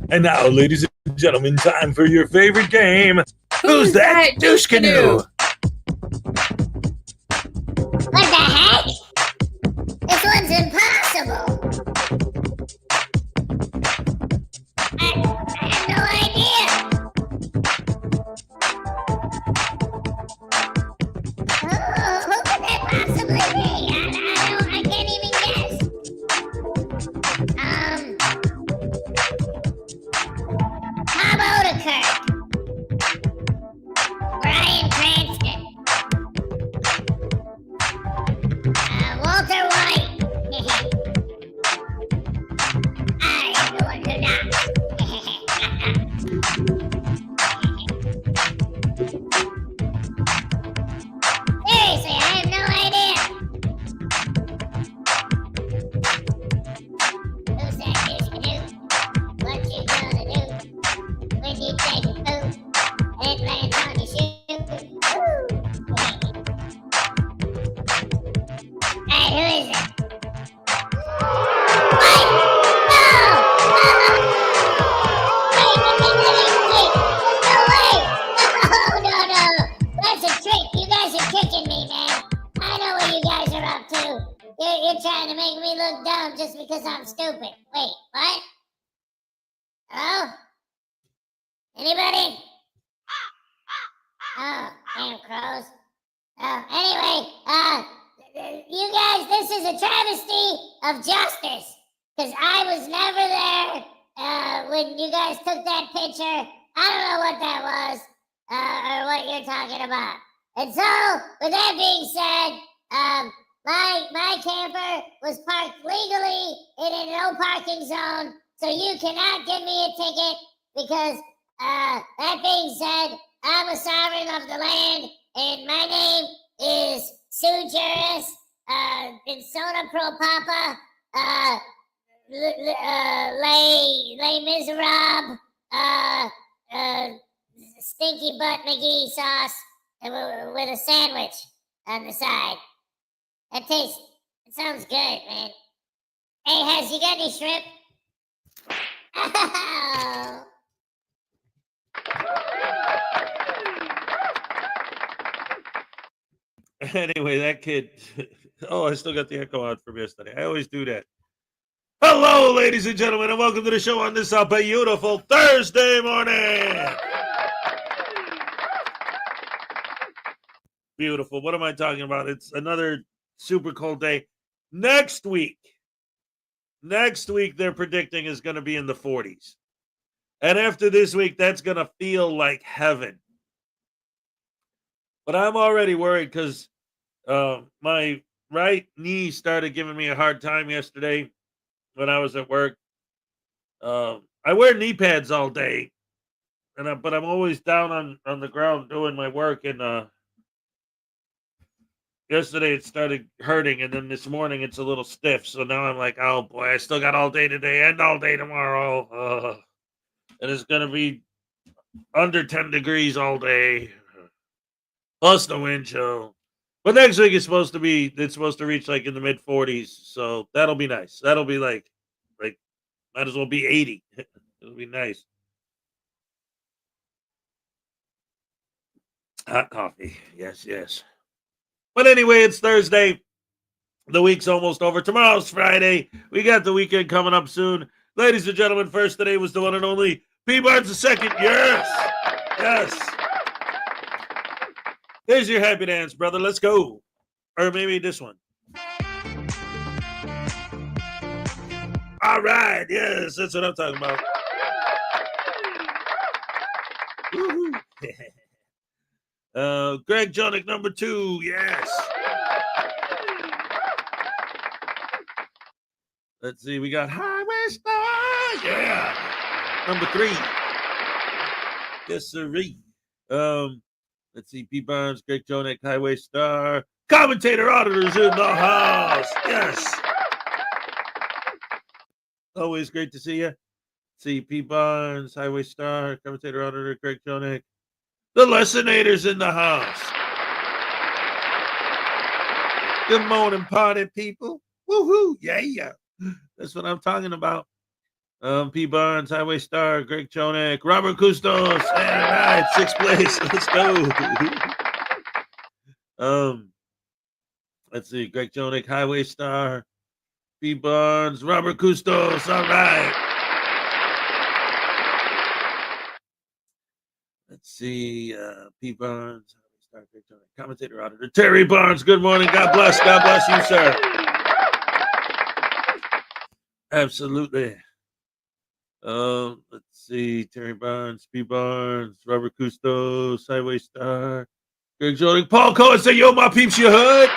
And now, ladies and gentlemen, time for your favorite game. Who's that douche canoe? What the heck? This one's impossible. I have no idea. Who could that possibly be? I can't even guess. Tom Odekirk. Bryan Cranston. Walter White. I am the one who knocks. Seriously, I have no idea. Who's that douche canoe? What you gonna do when you take a poop and it lands on your shoe? Alright, who is it? What? No! Wait, no way! That's a trick. You guys are tricking me, man. I know what you guys are up to. You're trying to make me look dumb just because I'm stupid. Wait, what? Hello? Anybody? Oh, damn crows. Anyway, you guys, this is a travesty of justice. Because I was never there when you guys took that picture. I don't know what that was or what you're talking about. And so, with that being said, my camper was parked legally in a no parking zone, so you cannot give me a ticket because, that being said, I'm a sovereign of the land, and my name is Sue Juris, Insona Pro Papa, Les Miserables, Stinky Butt McGee sauce with a sandwich on the side. It sounds good, man. Hey, Hez, you got any shrimp? Oh. Anyway, that kid. Oh, I still got the echo out from yesterday. I always do that. Hello, ladies and gentlemen, and welcome to the show on this beautiful Thursday morning. Beautiful. What am I talking about? It's another super cold day. Next week, they're predicting is going to be in the 40s. And after this week, that's going to feel like heaven. But I'm already worried because my right knee started giving me a hard time yesterday when I was at work. I wear knee pads all day, but I'm always down on the ground doing my work. And yesterday it started hurting, and then this morning it's a little stiff. So now I'm like, oh boy, I still got all day today and all day tomorrow. And it's gonna be under 10 degrees all day, plus the wind chill. But next week it's supposed to reach like in the mid 40s, so that'll be nice. That'll be like might as well be 80. It'll be nice. Hot coffee, yes. But anyway, it's Thursday. The week's almost over. Tomorrow's Friday. We got the weekend coming up soon. Ladies and gentlemen, first today was the one and only P. Barnes II. Yes. Here's your happy dance, brother. Let's go. Or maybe this one. All right. Yes, that's what I'm talking about. Greg Jonick, number 2. Yes. Let's see. We got Highway Star. Yeah. Number 3. Yes, sirree. Let's see. P. Barnes, Greg Jonick, Highway Star. Commentator Auditors in the house. Yes. Always great to see you. See P. Barnes, Highway Star, Commentator Auditor, Greg Jonick. The Lessonators in the house. Good morning, party people. Woohoo. Yeah. That's what I'm talking about. P. Barnes, Highway Star, Greg Chonek, Robert Custos. All right, 6th place. Let's go. Let's see, Greg Chonek, Highway Star, P. Barnes, Robert Custos. All right. Let's see, P. Barnes, Highway Star, Greg Chonek, Commentator Auditor, Terry Barnes. Good morning. God bless. God bless you, sir. Absolutely. Let's see, Terry Barnes, P. Barnes, Robert Custos, Highway Star, Greg Chonek, Paul Cohen. Say, yo, my peeps, you heard?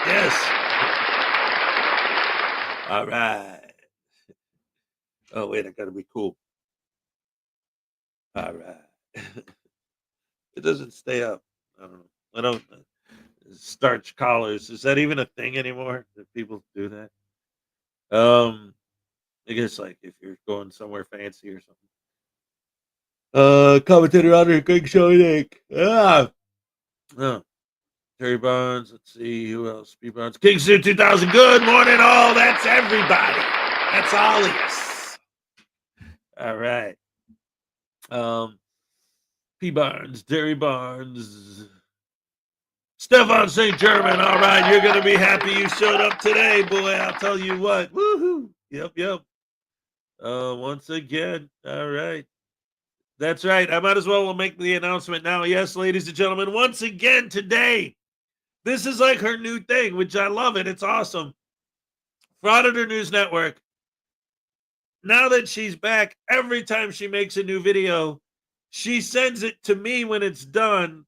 Yes. All right. Oh, wait, I gotta be cool. All right. It doesn't stay up. I don't know. I don't starch collars. Is that even a thing anymore? Do people do that? I guess like if you're going somewhere fancy or something. Commentator on Greg Schoening. Oh, Terry Barnes. Let's see who else. P. Barnes. King Suit 2000. Good morning, all. That's everybody. That's all of us. All right. P. Barnes, Terry Barnes, Stefan St. German. All right, you're going to be happy you showed up today, boy. I'll tell you what. Woohoo. Yep. Once again. All right. That's right. I might as well make the announcement now. Yes, ladies and gentlemen, once again today, this is like her new thing, which I love it. It's awesome. Frauditor News Network. Now that she's back, every time she makes a new video, she sends it to me when it's done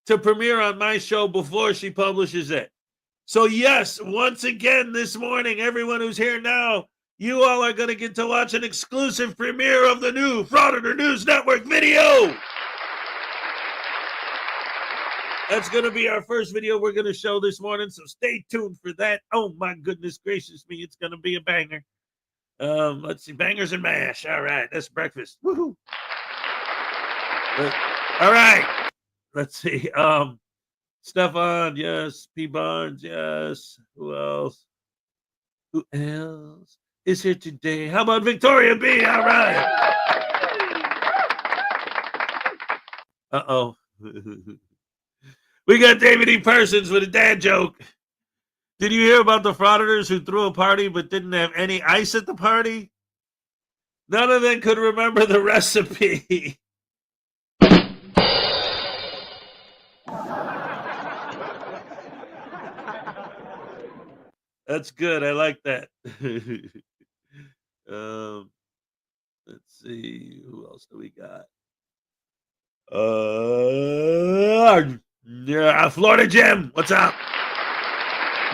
to premiere on my show before she publishes it. So yes, once again this morning, everyone who's here now, you all are going to get to watch an exclusive premiere of the new Frauditor News Network video. That's going to be our first video we're going to show this morning, so stay tuned for that. Oh my goodness gracious me, it's going to be a banger. Let's see, bangers and mash. All right, that's breakfast. Woohoo! All right, let's see. Stefan, yes. P. Barnes, yes. Who else? Who else is here today? How about Victoria B? All right. Uh-oh. We got David E. Persons with a dad joke. Did you hear about the frauditors who threw a party but didn't have any ice at the party? None of them could remember the recipe. That's good. I like that. Let's see. Who else do we got? Yeah, Florida Jim. What's up?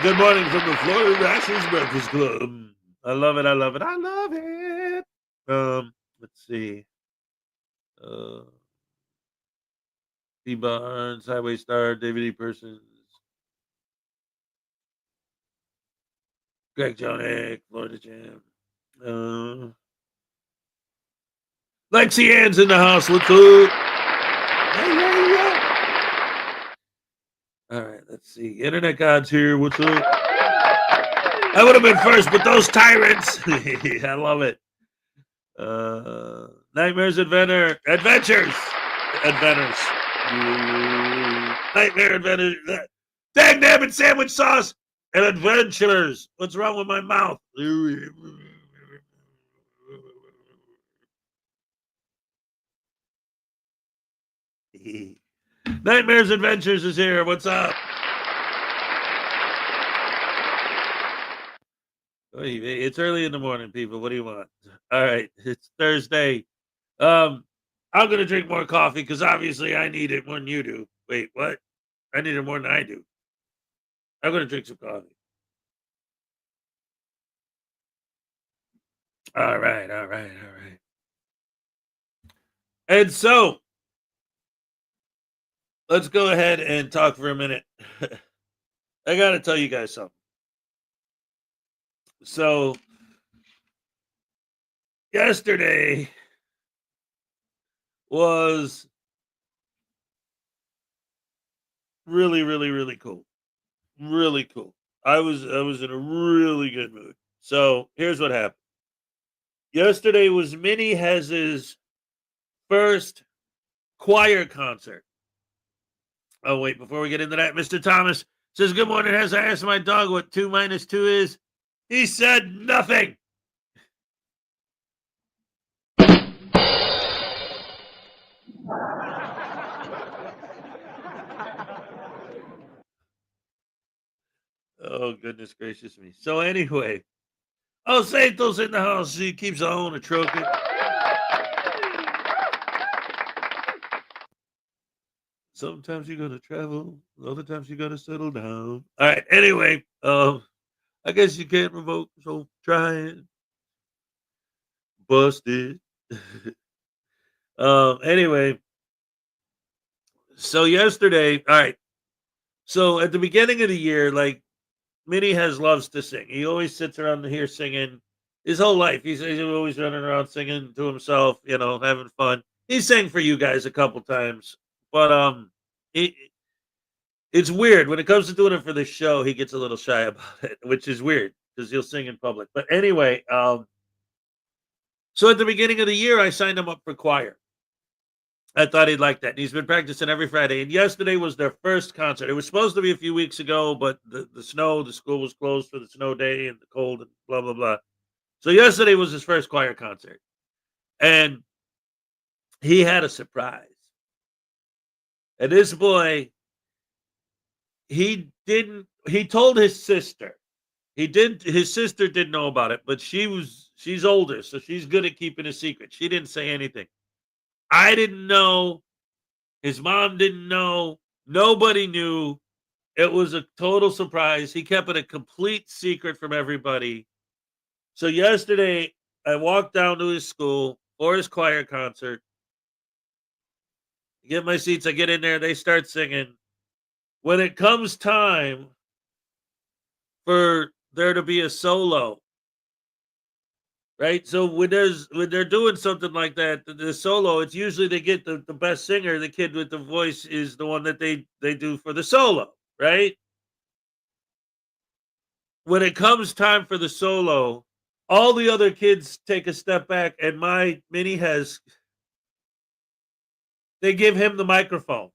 Good morning from the Florida Rations Breakfast Club. I love it. I love it. I love it. Let's see. P. Barnes, Highway Star, David E. Persons, Greg Jonek, Florida Jam. Lexi Ann's in the house. What's up? Yeah. All right, let's see. Internet God's here. What's up? I would have been first, but those tyrants. I love it. Nightmares Adventures. Nightmare Adventures. Dag nabbit sandwich sauce and adventurers. What's wrong with my mouth? Nightmares Adventures is here. What's up? It's early in the morning, people. What do you want? All right, it's Thursday. I'm gonna drink more coffee because obviously I need it more than you do. Wait, what? I need it more than I do. I'm gonna drink some coffee. All right. And so let's go ahead and talk for a minute. I gotta tell you guys something. So yesterday was really cool. Really cool. I was in a really good mood. So here's what happened. Yesterday was Minnie Hez's first choir concert. Oh, wait, before we get into that, Mr. Thomas says, "Good morning, Hez. I asked my dog what 2 minus 2 is. He said nothing." Oh, goodness gracious me. So anyway, Santo's in the house. He keeps on a trucking. Sometimes you gotta travel, other times you gotta settle down. All right. Anyway, I guess you can't revoke, so try it. Busted. Anyway, so yesterday, all right. So at the beginning of the year, like Minnie has loves to sing. He always sits around here singing his whole life. He's always running around singing to himself, having fun. He sang for you guys a couple times, but it, it's weird when it comes to doing it for the show. He gets a little shy about it, which is weird because he'll sing in public. But anyway, so at the beginning of the year, I signed him up for choir. I thought he'd like that. And he's been practicing every Friday. And yesterday was their first concert. It was supposed to be a few weeks ago, but the snow, the school was closed for the snow day and the cold and blah, blah, blah. So yesterday was his first choir concert. And he had a surprise. And this boy, he told his sister. His sister didn't know about it, but she's older, so she's good at keeping a secret. She didn't say anything. I didn't know. His mom didn't know. Nobody knew. It was a total surprise. He kept it a complete secret from everybody. So yesterday, I walked down to his school for his choir concert. I get my seats. I get in there. They start singing. When it comes time for there to be a solo, right? So when they're doing something like that, the solo, it's usually they get the best singer. The kid with the voice is the one that they do for the solo, right? When it comes time for the solo, all the other kids take a step back, and my Minnie they give him the microphone.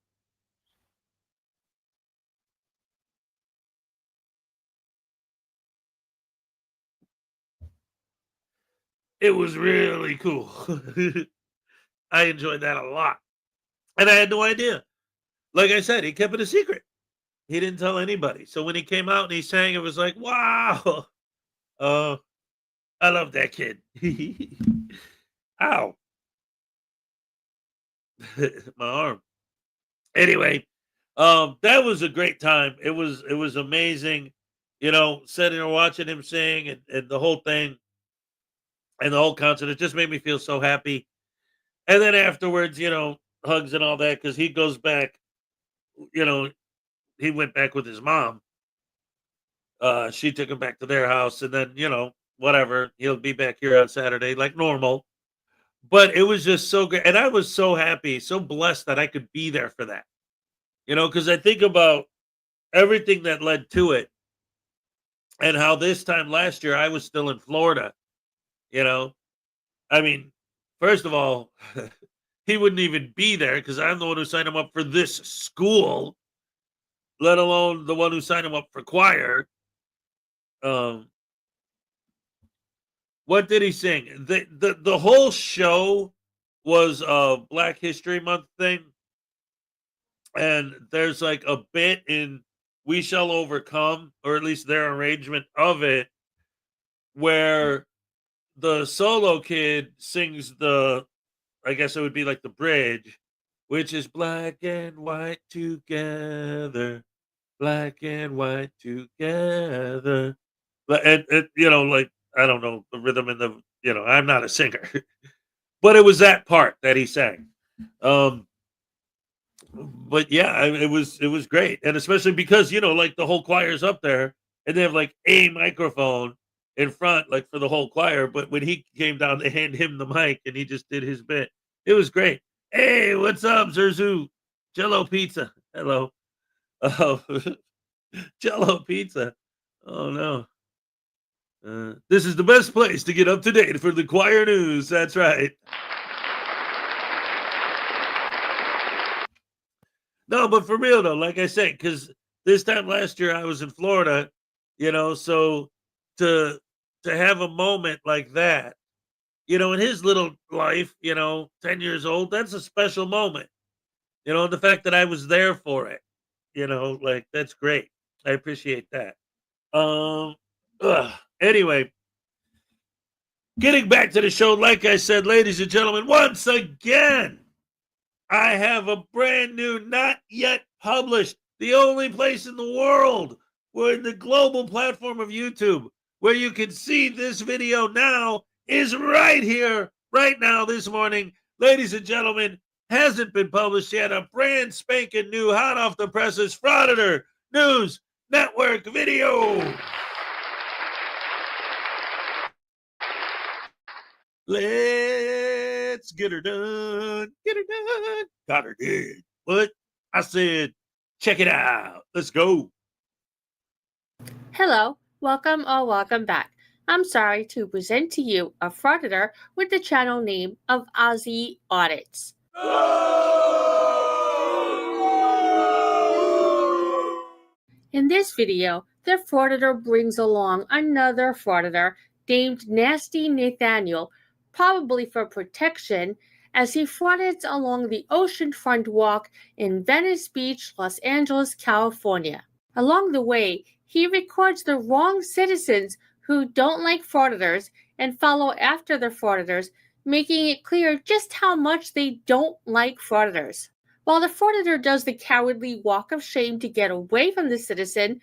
It was really cool. I enjoyed that a lot. And I had no idea. Like I said, he kept it a secret. He didn't tell anybody. So when he came out and he sang, it was like, wow. I love that kid. Ow. My arm. Anyway, that was a great time. It was amazing, sitting there watching him sing and the whole thing and the whole concert. It just made me feel so happy. And then afterwards, hugs and all that, because he goes back, you know, he went back with his mom. She took him back to their house, and then, whatever. He'll be back here on Saturday like normal. But it was just so great. And I was so happy, so blessed that I could be there for that. Because I think about everything that led to it and how this time last year I was still in Florida, you know. I mean, first of all, he wouldn't even be there because I'm the one who signed him up for this school, let alone the one who signed him up for choir. Um, what did he sing? The whole show was a Black History Month thing. And there's like a bit in We Shall Overcome, or at least their arrangement of it, where the solo kid sings I guess it would be like the bridge, which is black and white together, black and white together. Like, I don't know the rhythm and I'm not a singer, but it was that part that he sang. But yeah, it was great, and especially because like the whole choir's up there, and they have like a microphone in front, like for the whole choir. But when he came down, they hand him the mic, and he just did his bit. It was great. Hey, what's up, Zerzu? Jello pizza. Hello. Oh, Jello pizza. Oh no. This is the best place to get up to date for the choir news. That's right. No, but for real though, like I said, because this time last year I was in Florida, so to have a moment like that, in his little life, 10 years old, that's a special moment. The fact that I was there for it, like that's great. I appreciate that. Anyway, getting back to the show, like I said, ladies and gentlemen, once again, I have a brand new, not yet published, the only place in the world where the global platform of YouTube, where you can see this video now, is right here, right now, this morning. Ladies and gentlemen, hasn't been published yet. A brand spanking new, hot off the presses, Frauditor News Network video. Let's get her done. Get her done. Got her did. What? I said, check it out. Let's go. Hello, welcome or welcome back. I'm sorry to present to you a frauditor with the channel name of Aussie Audits. In this video, the frauditor brings along another frauditor named Nasty Nathaniel, probably for protection, as he fraudits along the oceanfront walk in Venice Beach, Los Angeles, California. Along the way, he records the wrong citizens who don't like frauditors and follow after the frauditors, making it clear just how much they don't like frauditors. While the frauditor does the cowardly walk of shame to get away from the citizens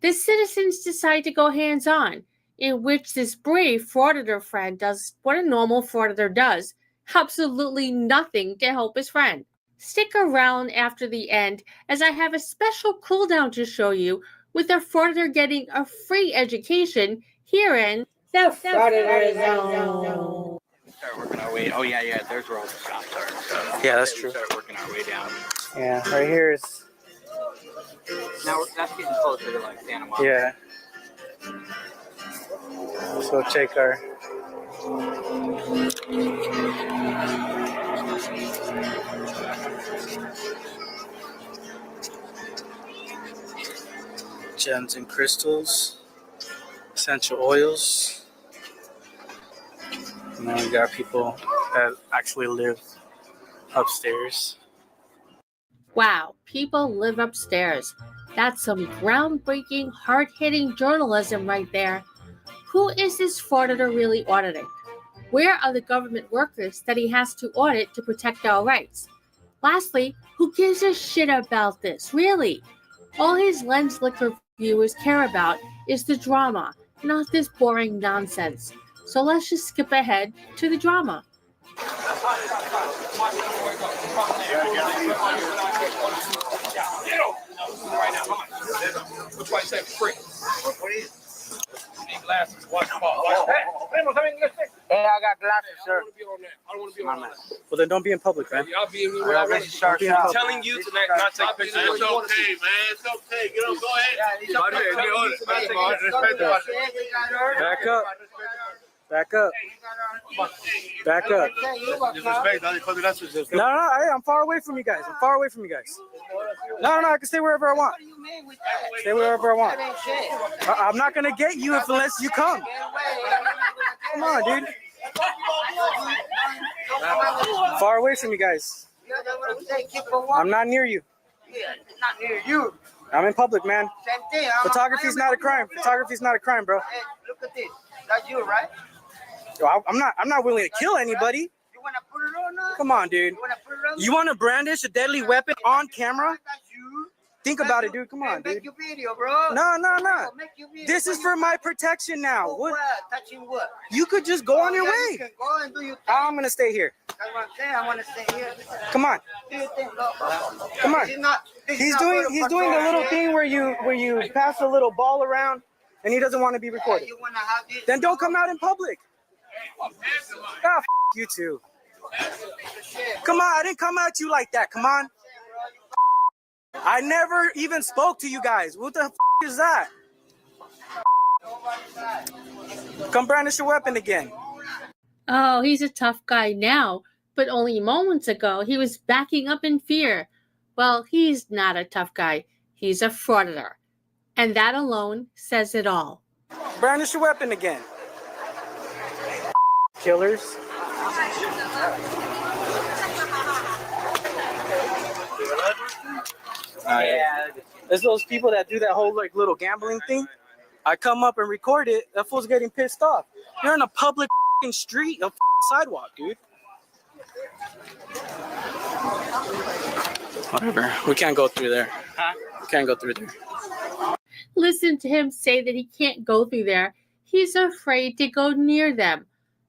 decide to go hands-on, in which this brave frauditor friend does what a normal frauditor does, absolutely nothing to help his friend. Stick around after the end, as I have a special cooldown to show you, with a frauditor getting a free education here in the Frauditor Zone. Start working our way. Oh yeah. There's where all the shops are. So yeah, that's true. Start working our way down. Yeah, right here is. Now that's getting closer to like Santa Monica. Yeah. Let's go check our. Gems and crystals, essential oils. And then we got people that actually live upstairs. Wow, people live upstairs. That's some groundbreaking, hard-hitting journalism right there. Who is this frauditor really auditing? Where are the government workers that he has to audit to protect our rights? Lastly, who gives a shit about this, really? All his Lens Liquor viewers care about is the drama, not this boring nonsense. So let's just skip ahead to the drama. Which one said free? Need glasses. Watch them all. Hey, I got glasses, sir. I don't want to be on that. Well, then don't be in public, man. Y'all be in here. I'm telling you to not take pictures. It's okay, man. It's okay. Go ahead. Back up. Back up. Back up. No, I'm far away from you guys. No, I can stay wherever I want. Stay wherever I want. I'm not gonna get you unless you come. Come on, dude. Far away from you guys. I'm not near you. Not near you. I'm in public, man. Same thing. Photography's not a crime. Photography's not a crime, bro. Hey, look at this. That's you, right? I'm not willing to kill anybody. You wanna put it on? Come on, dude. You wanna put it on? You want to brandish a deadly weapon on camera? That's you. Think about it, dude. Come on, dude. Make your video, bro. No. Make your video. This is for my protection now. For What? Touching what? You could just go on your You way. can go and do your thing. I'm gonna stay here. That's what I'm saying. I want to stay here. Come on. Do your thing, bro. Come on. He's doing the little thing where you pass a little ball around, and he doesn't want to be recorded. You wanna have this? Then don't come out in public. Ah, you too. Come on, I didn't come at you like that. Come on. I never even spoke to you guys. What the is that? Come brandish your weapon again. Oh, he's a tough guy now, but only moments ago he was backing up in fear. Well, he's not a tough guy. He's a frauditor. And that alone says it all. Brandish your weapon again. Killers. Yeah. There's those people that do that whole like little gambling thing. I come up and record it. That fool's getting pissed off. You're in a public street, a sidewalk, dude. Whatever. We can't go through there. We can't go through there. Listen to him say that he can't go through there. He's afraid to go near them.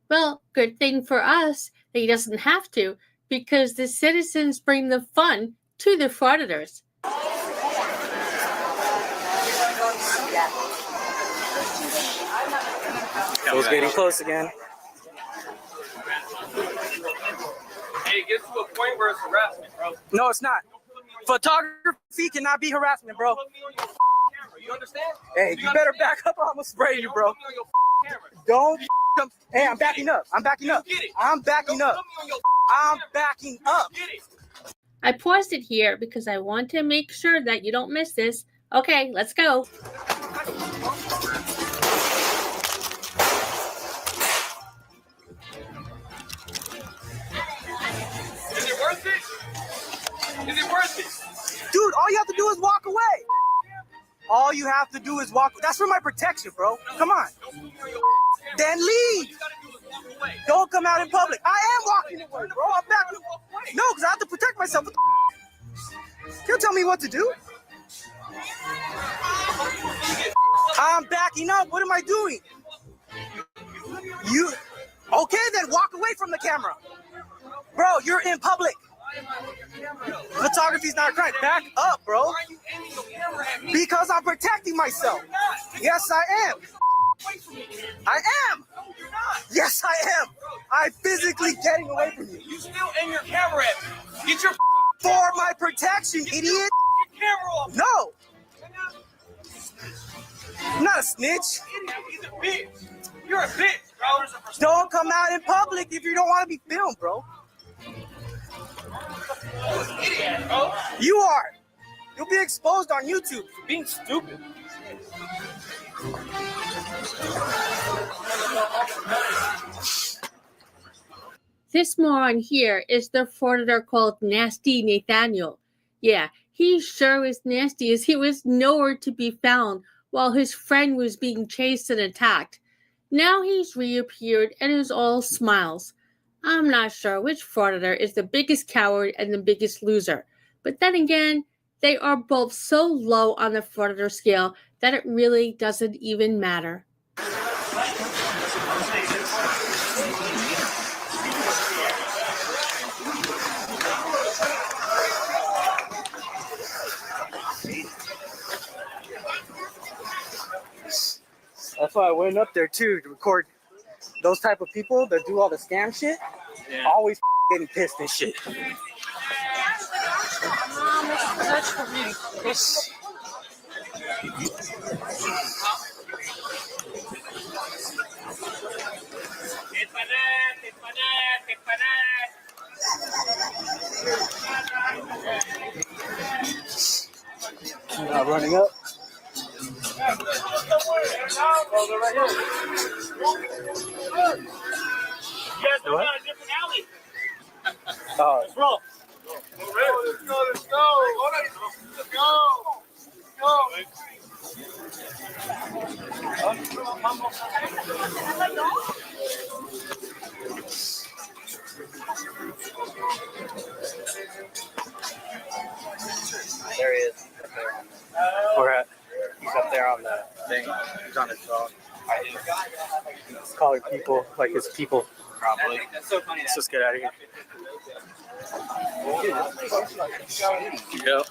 Well, good thing for us that he doesn't have to, because the citizens bring the fun to the frauditors. It was getting close again. Hey, it gets to a point where it's harassment, bro. No, it's not. Photography cannot be harassment, bro. Put me on your camera. You understand? Hey, you better back up or I'm gonna spray you, bro. Put me on your camera. Don't come. Hey, I'm backing up. I'm backing up. Get it. I'm backing up. Put me on your I'm backing up. Get it. I paused it here because I want to make sure that you don't miss this. Okay, let's go. Is it worth it? Is it worth it? Dude, all you have to do is walk away. All you have to do is walk. That's for my protection, bro. Come on. Don't put me on your camera. Then All leave. you gotta do is walk away. Don't come out in public. I am walking away, bro. I'm backing up. No, because I have to protect myself. Can't tell me what to do. I'm backing up. What am I doing? You. Okay, then walk away from the camera. Bro, you're in public. Photography's not a crime. Back up, bro. Why are you aiming your camera at me? Because I'm protecting myself. Yes, I am. Away from me. I am. No, you're not. Yes, I am. I'm physically getting away from you. You still aim your camera at me. Get your For my protection, idiot. camera off. No. I'm not a snitch. He's a bitch. You're a bitch, bro. Don't come out in public if you don't want to be filmed, bro. Idiot, bro. You are. You'll be exposed on YouTube for being stupid. This moron here is the frauditor called Nasty Nathaniel. Yeah, he sure is nasty as he was nowhere to be found while his friend was being chased and attacked. Now he's reappeared and is all smiles. I'm not sure which frauditor is the biggest coward and the biggest loser. But then again, they are both so low on the frauditor scale that it really doesn't even matter. That's why I went up there too to record those type of people that do all the scam shit. Yeah. Always getting pissed and shit. You're not running up. What? Oh. Let's roll. Let's go. Let's There he is. Where at? He's up there on the thing. He's on his phone. He's calling people like his people. Probably. That's so funny. Let's just get out of here. Yep.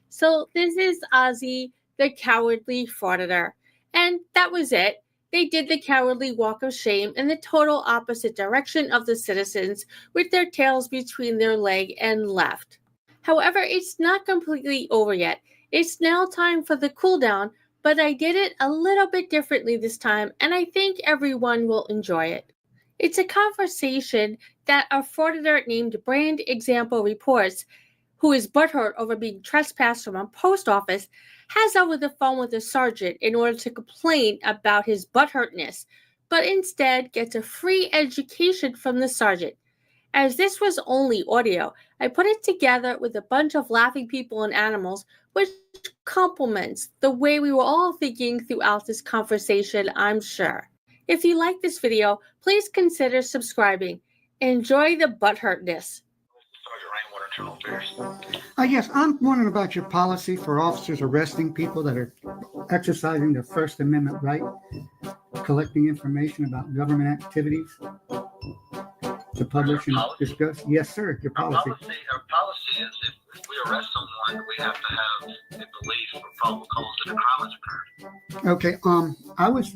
So this is Ozzy, the cowardly frauditor. And that was it. They did the cowardly walk of shame in the total opposite direction of the citizens, with their tails between their leg and left. However, it's not completely over yet. It's now time for the cool down but I did it a little bit differently this time, and I think everyone will enjoy it. It's a conversation that a frauditor named Brand Example Reports, who is butthurt over being trespassed from a post office, has over the phone with a sergeant in order to complain about his butthurtness, but instead gets a free education from the sergeant. As this was only audio, I put it together with a bunch of laughing people and animals, which complements the way we were all thinking throughout this conversation, I'm sure. If you like this video, please consider subscribing. Enjoy the butthurtness. Yes, I'm wondering about your policy for officers arresting people that are exercising their First Amendment right, collecting information about government activities to publish and discuss. Yes, sir, your policy. Our policy is if we arrest someone, we have to have a belief or probable cause that a crime has occurred. Okay, I was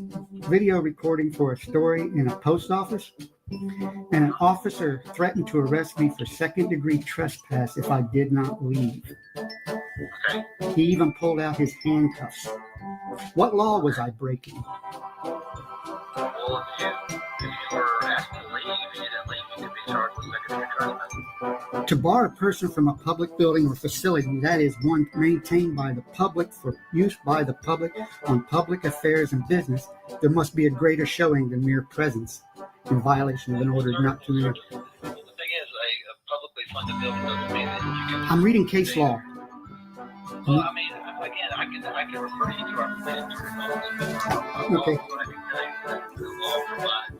video recording for a story in a post office, and an officer threatened to arrest me for second-degree trespass if I did not leave. Okay. He even pulled out his handcuffs. What law was I breaking? Well, if you were asked to leave and you didn't leave, you could be charged with second-degree trespass. To bar a person from a public building or facility that is one maintained by the public for use by the public on public affairs and business, there must be a greater showing than mere presence in violation of an order not to enter. Well, the thing is, a publicly funded building doesn't mean that you can... I'm reading case law. Well, I mean, again, I can refer you to our police department. Okay. I can tell you that the law provides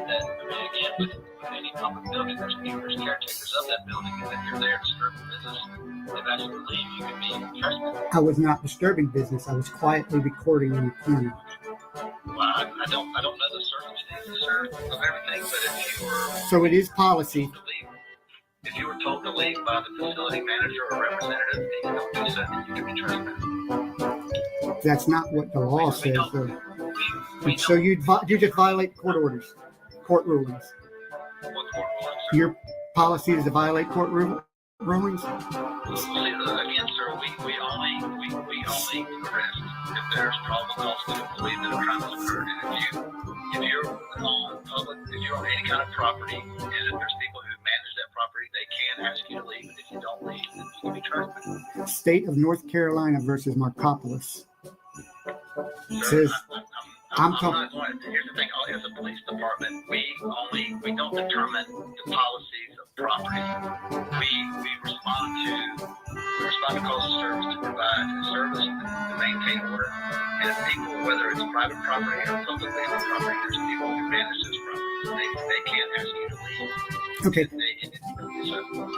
that, I mean, again, with any public building, there's caretakers of that building, and if you're there disturbing business, if that's to leave, you can be trespassed. I was not disturbing business. I was quietly recording in the corner. Well, I don't know the circumstances, sir, of everything, but if you were... So it is policy. If you were told to leave by the facility manager or representative and you don't do so, then you can be trespassed. That's not what the law says, though. We So you just violate court orders, court rulings. what court rulings, sir. Your policy is to violate court rulings? See, again, sir, we only arrest if there's probable cause to believe that a crime has occurred. And if you're on public, if you're on any kind of property, and if there's people who manage that property, they can ask you to leave. And if you don't leave, then you can be trespassed. State of North Carolina versus Markopolis. Sir, Says, I'm I'm talking. not, here's the thing, as a police department, we don't determine the policies of property. We respond to calls of service to provide a service to maintain order. And if people, whether it's private property or publicly owned property, there's people who manage those properties. They can't ask you to leave. Okay.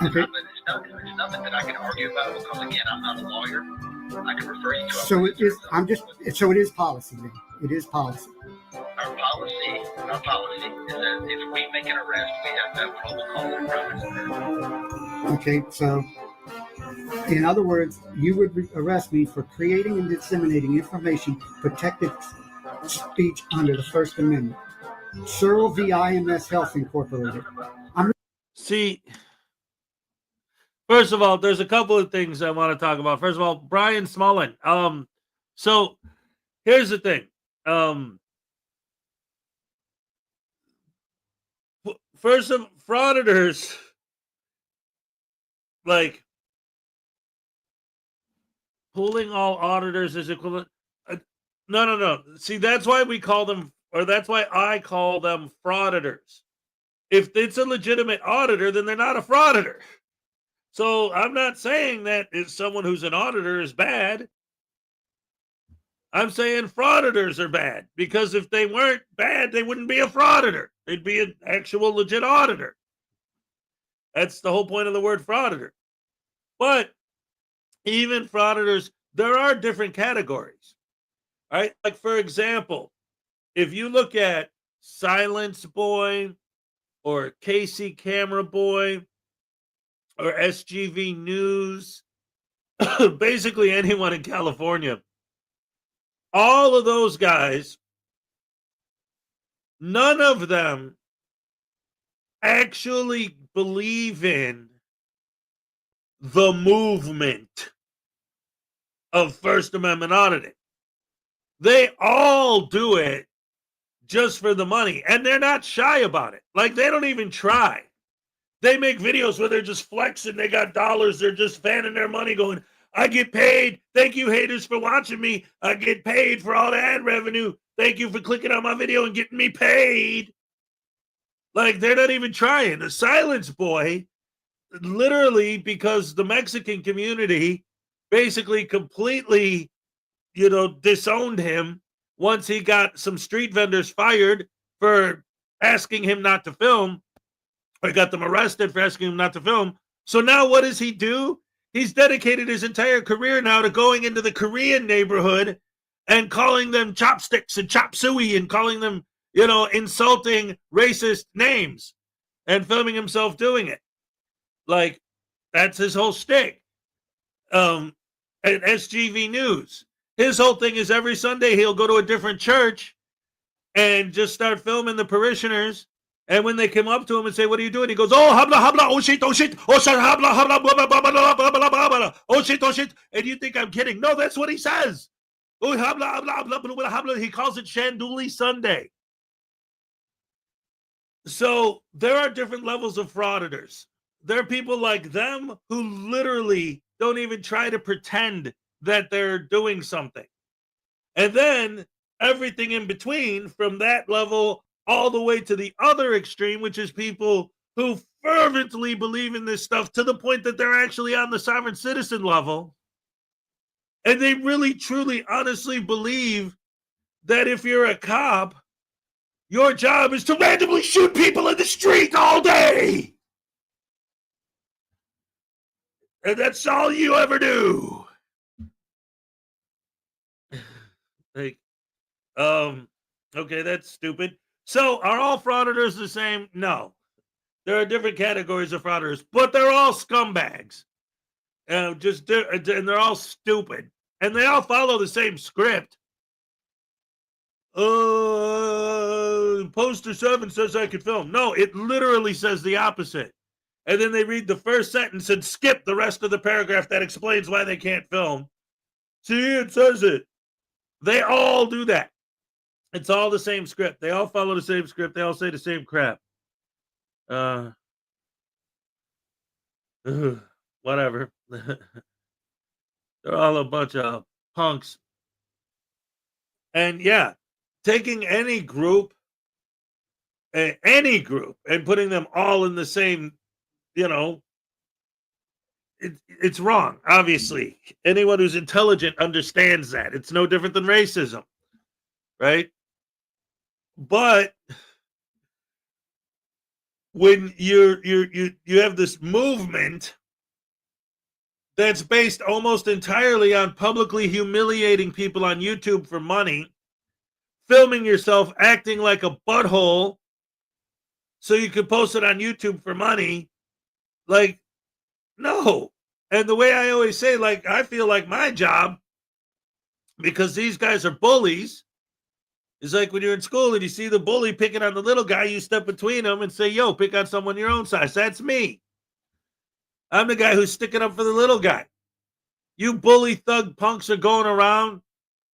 Okay. But it's nothing that I can argue about because again, I'm not a lawyer. I can refer you to. So it is. So it is policy then. It is policy. Our policy is that if we make an arrest, we have to have probable cause that a crime has occurred. Okay. So, in other words, you would arrest me for creating and disseminating information protected speech under the First Amendment. Searle v. IMS Health Incorporated. See, first of all, there's a couple of things I want to talk about. First of all, Brian Smullen. So here's the thing. First of frauditors, like pulling all auditors is equivalent. No. See, that's why we call them, or that's why I call them frauditors. If it's a legitimate auditor, then they're not a frauditor. So I'm not saying that someone who's an auditor is bad. I'm saying frauditors are bad because if they weren't bad, they wouldn't be a frauditor. They'd be an actual legit auditor. That's the whole point of the word frauditor. But even frauditors, there are different categories. All right. Like, for example, if you look at Silence Boy or Casey Camera Boy or SGV News, basically anyone in California, all of those guys, none of them actually believe in the movement of First Amendment auditing. They all do it just for the money, and they're not shy about it. Like, they don't even try. They make videos where they're just flexing. They got dollars. They're just fanning their money going, I get paid. Thank you, haters, for watching me. I get paid for all the ad revenue. Thank you for clicking on my video and getting me paid. Like, they're not even trying. The Silence Boy, literally, because the Mexican community basically completely, disowned him once he got some street vendors fired for asking him not to film, or got them arrested for asking him not to film. So now what does he do? He's dedicated his entire career now to going into the Korean neighborhood and calling them chopsticks and chop suey and calling them, insulting racist names and filming himself doing it. Like, that's his whole shtick. At SGV News, his whole thing is every Sunday he'll go to a different church and just start filming the parishioners. And when they come up to him and say, what are you doing? He goes, oh, habla, habla, oh shit, oh shit, oh shit, habla, habla, blah, blah, blah, blah, blah, blah, blah, blah, blah, oh shit, oh shit. And you think I'm kidding. No, that's what he says. Oh, habla, habla, blah, blah, blah, blah. He calls it Shanduli Sunday. So there are different levels of frauditors. There are people like them who literally don't even try to pretend that they're doing something. And then everything in between, from that level all the way to the other extreme, which is people who fervently believe in this stuff to the point that they're actually on the sovereign citizen level. And they really, truly, honestly believe that if you're a cop, your job is to randomly shoot people in the street all day. And that's all you ever do. Like, okay, that's stupid. So, are all frauditors the same? No. There are different categories of frauditors, but they're all scumbags. And they're all stupid. And they all follow the same script. Poster 7 says I could film. No, it literally says the opposite. And then they read the first sentence and skip the rest of the paragraph that explains why they can't film. See, it says it. They all do that. It's all the same script. They all follow the same script. They all say the same crap. Whatever. They're all a bunch of punks. And yeah, taking any group, and putting them all in the same, it's wrong, obviously. Anyone who's intelligent understands that. It's no different than racism, right? But when you have this movement that's based almost entirely on publicly humiliating people on YouTube for money, filming yourself acting like a butthole so you can post it on YouTube for money, like, no. And the way I always say, like, I feel like my job, because these guys are bullies, is like when you're in school and you see the bully picking on the little guy, you step between them and say, yo, pick on someone your own size. That's me. I'm the guy who's sticking up for the little guy. You bully thug punks are going around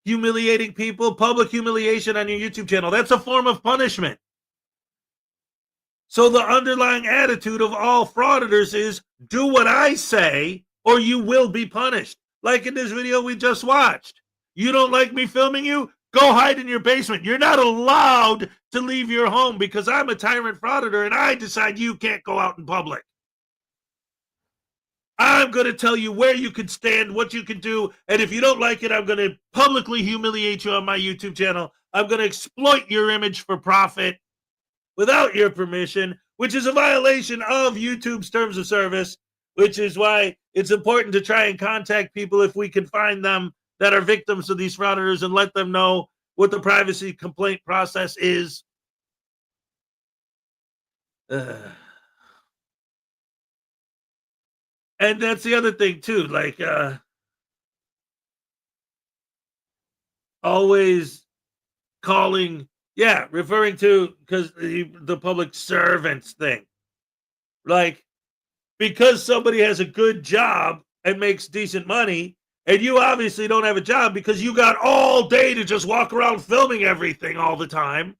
humiliating people, public humiliation on your YouTube channel. That's a form of punishment. So the underlying attitude of all frauditors is do what I say or you will be punished. Like in this video we just watched. You don't like me filming you? Go hide in your basement. You're not allowed to leave your home because I'm a tyrant frauditor and I decide you can't go out in public. I'm going to tell you where you can stand, what you can do, and if you don't like it, I'm going to publicly humiliate you on my YouTube channel. I'm going to exploit your image for profit without your permission, which is a violation of YouTube's terms of service, which is why it's important to try and contact people if we can find them that are victims of these frauditors and let them know what the privacy complaint process is. And that's the other thing too, like always calling, referring to, because the public servants thing, like because somebody has a good job and makes decent money, And you obviously don't have a job because you got all day to just walk around filming everything all the time.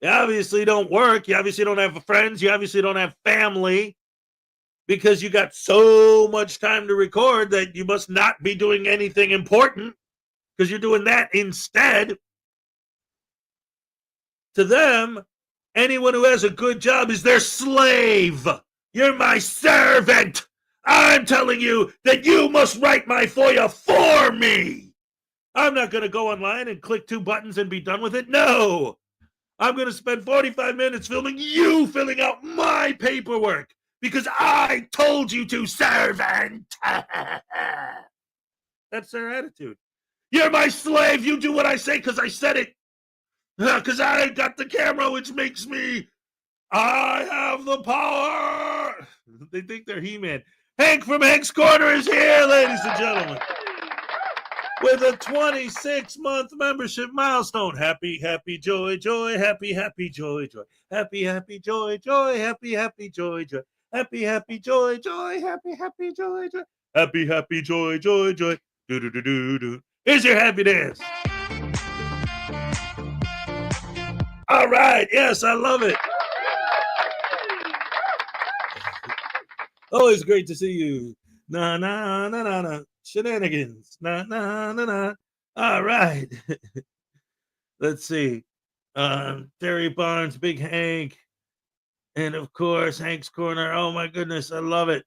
You obviously don't work. You obviously don't have friends. You obviously don't have family because you got so much time to record that you must not be doing anything important because you're doing that instead. To them, anyone who has a good job is their slave. You're my servant. I'm telling you that you must write my FOIA for me. I'm not going to go online and click 2 buttons and be done with it. No. I'm going to spend 45 minutes filming you filling out my paperwork because I told you to, servant. That's their attitude. You're my slave. You do what I say because I said it. Because I got the camera, which makes me, I have the power. They think they're He-Man. Hank from Hank's Corner is here, ladies and gentlemen, with a 26-month membership milestone. Happy, happy, joy, joy, happy, happy, joy, joy. Happy, happy, joy, joy, happy, happy, joy, joy. Happy, happy, joy, joy, happy, happy, joy, joy. Happy, happy, joy, joy, joy. Do-do-do-do-do. Here's your happy dance. All right. Yes, I love it. Always great to see you. Na, na, na, na, na. Shenanigans. Na, na, na, na. All right. Let's see. Terry Barnes, Big Hank. And of course, Hank's Corner. Oh my goodness. I love it.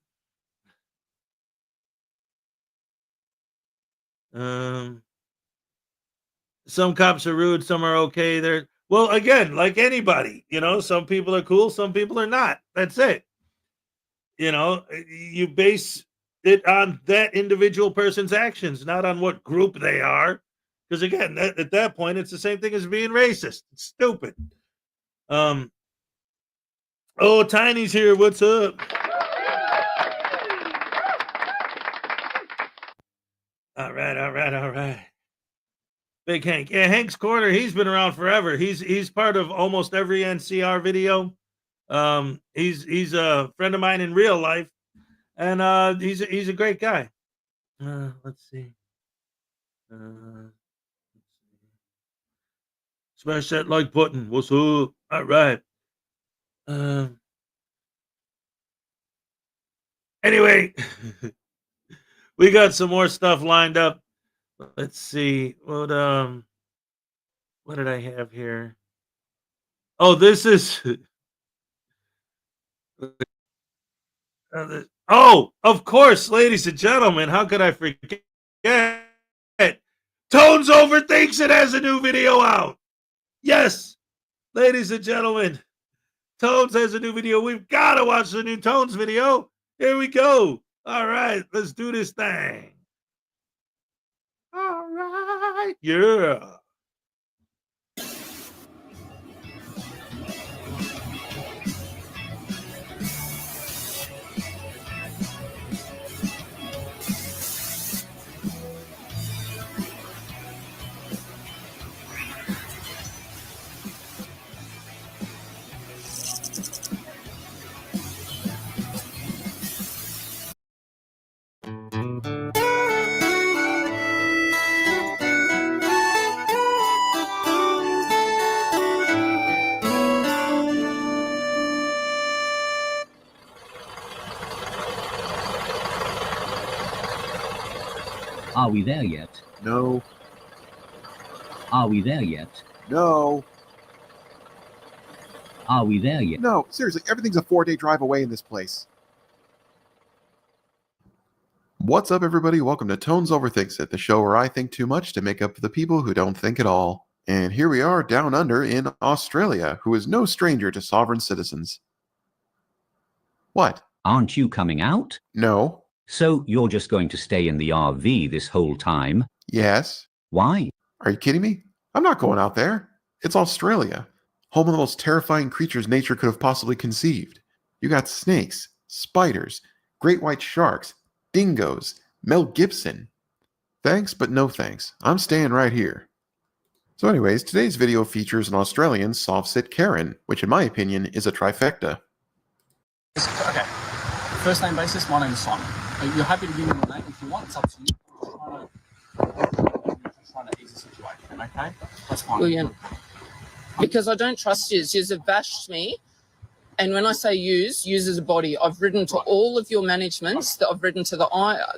Some cops are rude. Some are okay. They're, well, again, like anybody, you know, some people are cool. Some people are not. That's it. You know, you base it on that individual person's actions, not on what group they are. Because again, at that point, it's the same thing as being racist. It's stupid. Oh, Tiny's here. What's up? All right. Big Hank. Yeah, Hank's Corner, he's been around forever. He's part of almost every NCR video. He's a friend of mine in real life, and he's a great guy. Let's see. Smash that like button. What's up? All right. Anyway, we got some more stuff lined up. Let's see. What did I have here? Oh, this is oh, of course, ladies and gentlemen, how could I forget? Tones Overthinks It has a new video out. Yes, ladies and gentlemen, Tones has a new video. We've got to watch the new Tones video. Here we go. All right, let's do this thing. All right, yeah. Are we there yet? No. Are we there yet? No. Are we there yet? No. Seriously, everything's a 4-day drive away in this place. What's up, everybody? Welcome to Tones Overthinks It, the show where I think too much to make up for the people who don't think at all. And here we are down under in Australia, who is no stranger to sovereign citizens. What? Aren't you coming out? No. So you're just going to stay in the RV this whole time? Yes. Why? Are you kidding me? I'm not going out there. It's Australia, home of the most terrifying creatures nature could have possibly conceived. You got snakes, spiders, great white sharks, dingoes, Mel Gibson. Thanks, but no thanks. I'm staying right here. So anyways, today's video features an Australian soft-sit Karen, which in my opinion is a trifecta. Okay. First name basis, my name is Simon. You're happy to give me your name if you want, it's up to you. Just trying to ease the situation, okay? That's fine. Brilliant. Because I don't trust you. You have bashed me. And when I say use as a body, I've written to all of your managements, that I've written to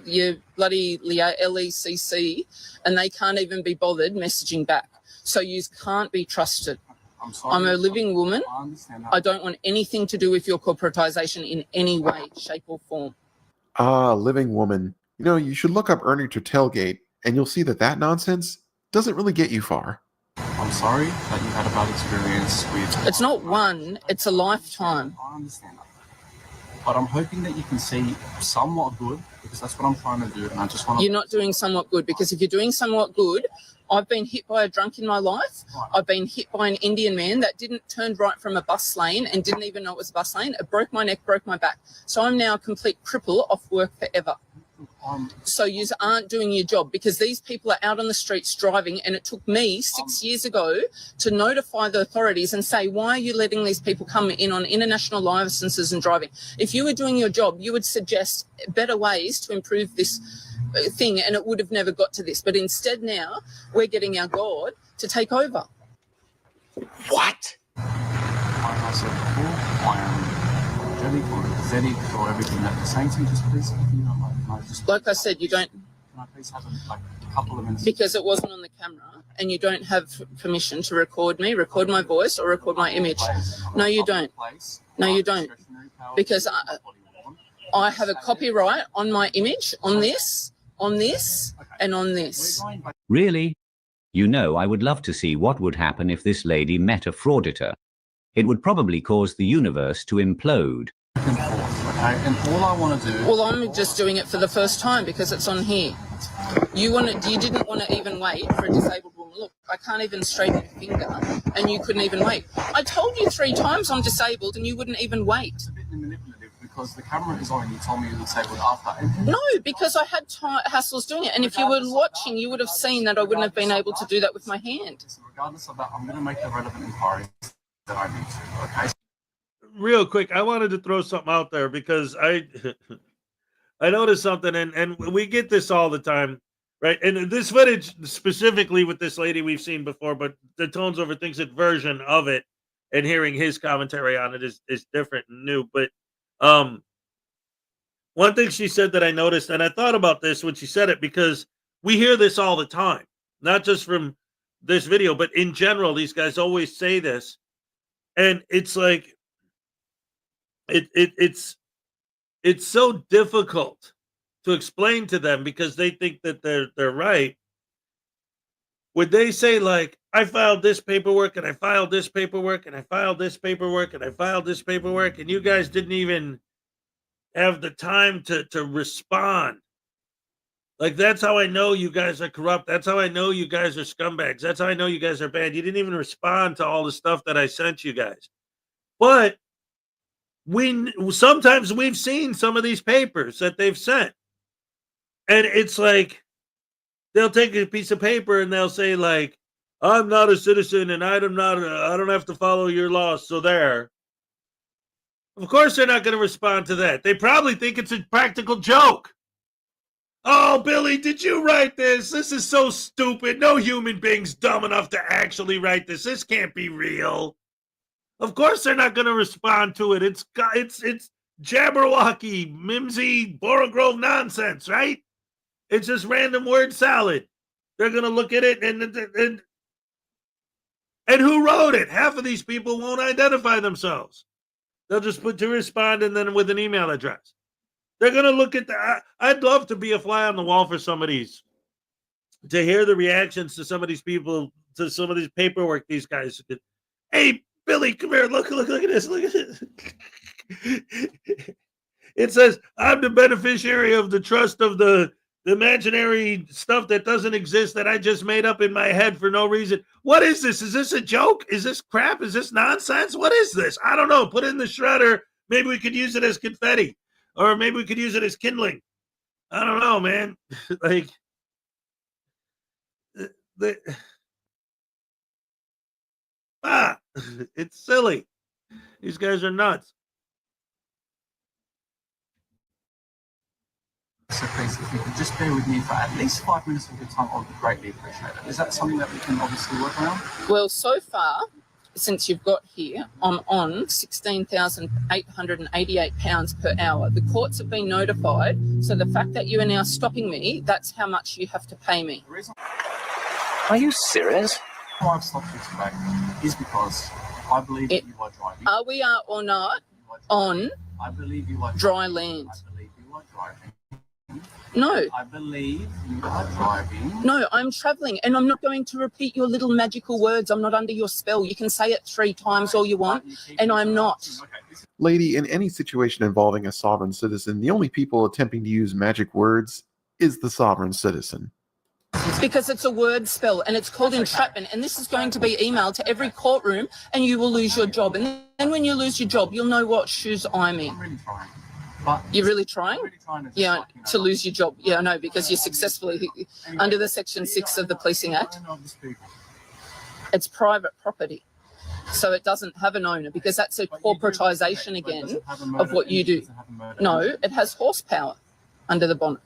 your bloody LECC, and they can't even be bothered messaging back. So you can't be trusted. I'm sorry. I'm a living woman. I understand that. I don't want anything to do with your corporatization in any way, shape, or form. Ah, living woman. You know, you should look up earning to tailgate, and you'll see that nonsense doesn't really get you far. I'm sorry that you had a bad experience with... It's not one, it's a lifetime. I understand that. But I'm hoping that you can see somewhat good, because that's what I'm trying to do, and I just want to... You're not doing somewhat good, because if you're doing somewhat good, I've been hit by a drunk in my life. Right. I've been hit by an Indian man that didn't turn right from a bus lane and didn't even know it was a bus lane. It broke my neck, broke my back. So I'm now a complete cripple off work forever. So you aren't doing your job, because these people are out on the streets driving, and it took me 6 years ago to notify the authorities and say, why are you letting these people come in on international licenses and driving? If you were doing your job, you would suggest better ways to improve this thing, and it would have never got to this. But instead now we're getting our God to take over. What? Like I said before, I am really pathetic for everything that you're saying to me. Just please, if you don't mind, Like I said, you don't... Can I please have a couple of minutes? Because it wasn't on the camera, and you don't have permission to record me, record my voice, or record my image. No, you don't. No, you don't. Because I have a copyright on my image, on this, and on this. Really? You know, I would love to see what would happen if this lady met a frauditor. It would probably cause the universe to implode. Okay, and all I want to do... Well, I'm just doing it for the first time because it's on here. You didn't want to even wait for a disabled woman. Look, I can't even straighten your finger, and you couldn't even wait. I told you 3 times I'm disabled, and you wouldn't even wait. It's a bit manipulative, because the camera is on, you told me you were disabled after. No, because I had hassles doing it, and if you were watching, you would have seen that I wouldn't have been able to do that with my hand. Regardless of that, I'm going to make the relevant inquiries that I need to, okay? Real quick, I wanted to throw something out there, because I noticed something, and we get this all the time, right? And this footage specifically with this lady we've seen before, but the Tones Overthinks It version of it and hearing his commentary on it is different and new. But one thing she said that I noticed, and I thought about this when she said it, because we hear this all the time, not just from this video, but in general, these guys always say this, and it's like, it's so difficult to explain to them, because they think that they're right. Would they say, like, I filed this paperwork, and I filed this paperwork, and I filed this paperwork, and I filed this paperwork, and you guys didn't even have the time to respond? Like, that's how I know you guys are corrupt. That's how I know you guys are scumbags. That's how I know you guys are bad. You didn't even respond to all the stuff that I sent you guys. But sometimes we've seen some of these papers that they've sent, and it's like, they'll take a piece of paper and they'll say, like, I'm not a citizen, and I don't have to follow your laws. So there. Of course, they're not going to respond to that. They probably think it's a practical joke. Oh, Billy, did you write this? This is so stupid. No human being's dumb enough to actually write this. This can't be real. Of course, they're not going to respond to it. It's Jabberwocky, Mimsy, Borough nonsense, right? It's just random word salad. They're going to look at it and who wrote it? Half of these people won't identify themselves. They'll just put to respond and then with an email address. They're going to look at I'd love to be a fly on the wall for some of these, to hear the reactions to some of these people, to some of these paperwork these guys did. Hey, Billy, come here. Look at this. Look at this. It says, I'm the beneficiary of the trust of the imaginary stuff that doesn't exist, that I just made up in my head for no reason. What is this? Is this a joke? Is this crap? Is this nonsense? What is this? I don't know. Put it in the shredder. Maybe we could use it as confetti, or maybe we could use it as kindling. I don't know, man. Like, it's silly. These guys are nuts. So please, if you could just bear with me for at least 5 minutes of your time, I would greatly appreciate it. Is that something that we can obviously work around? Well, so far, since you've got here, I'm on £16,888 per hour. The courts have been notified, so the fact that you are now stopping me, that's how much you have to pay me. Are you serious? Why I've stopped you today is because I believe that you are driving. Are we or not on I believe you are dry land? I believe you are driving. No. I believe you are driving. No, I'm travelling, and I'm not going to repeat your little magical words. I'm not under your spell. You can say it 3 times all you want, and I'm not. Lady, in any situation involving a sovereign citizen, the only people attempting to use magic words is the sovereign citizen. Because it's a word spell, and it's called entrapment, and this is going to be emailed to every courtroom, and you will lose your job. And then when you lose your job, you'll know what shoes I'm in. I'm really trying. But You're really trying? I'm really trying to Yeah, to lose your job. Yeah, I know, because you're successfully under the Section 6 of the Policing Act. It's private property, so it doesn't have an owner, because that's a corporatisation again of what you do. No, it has horsepower under the bonnet.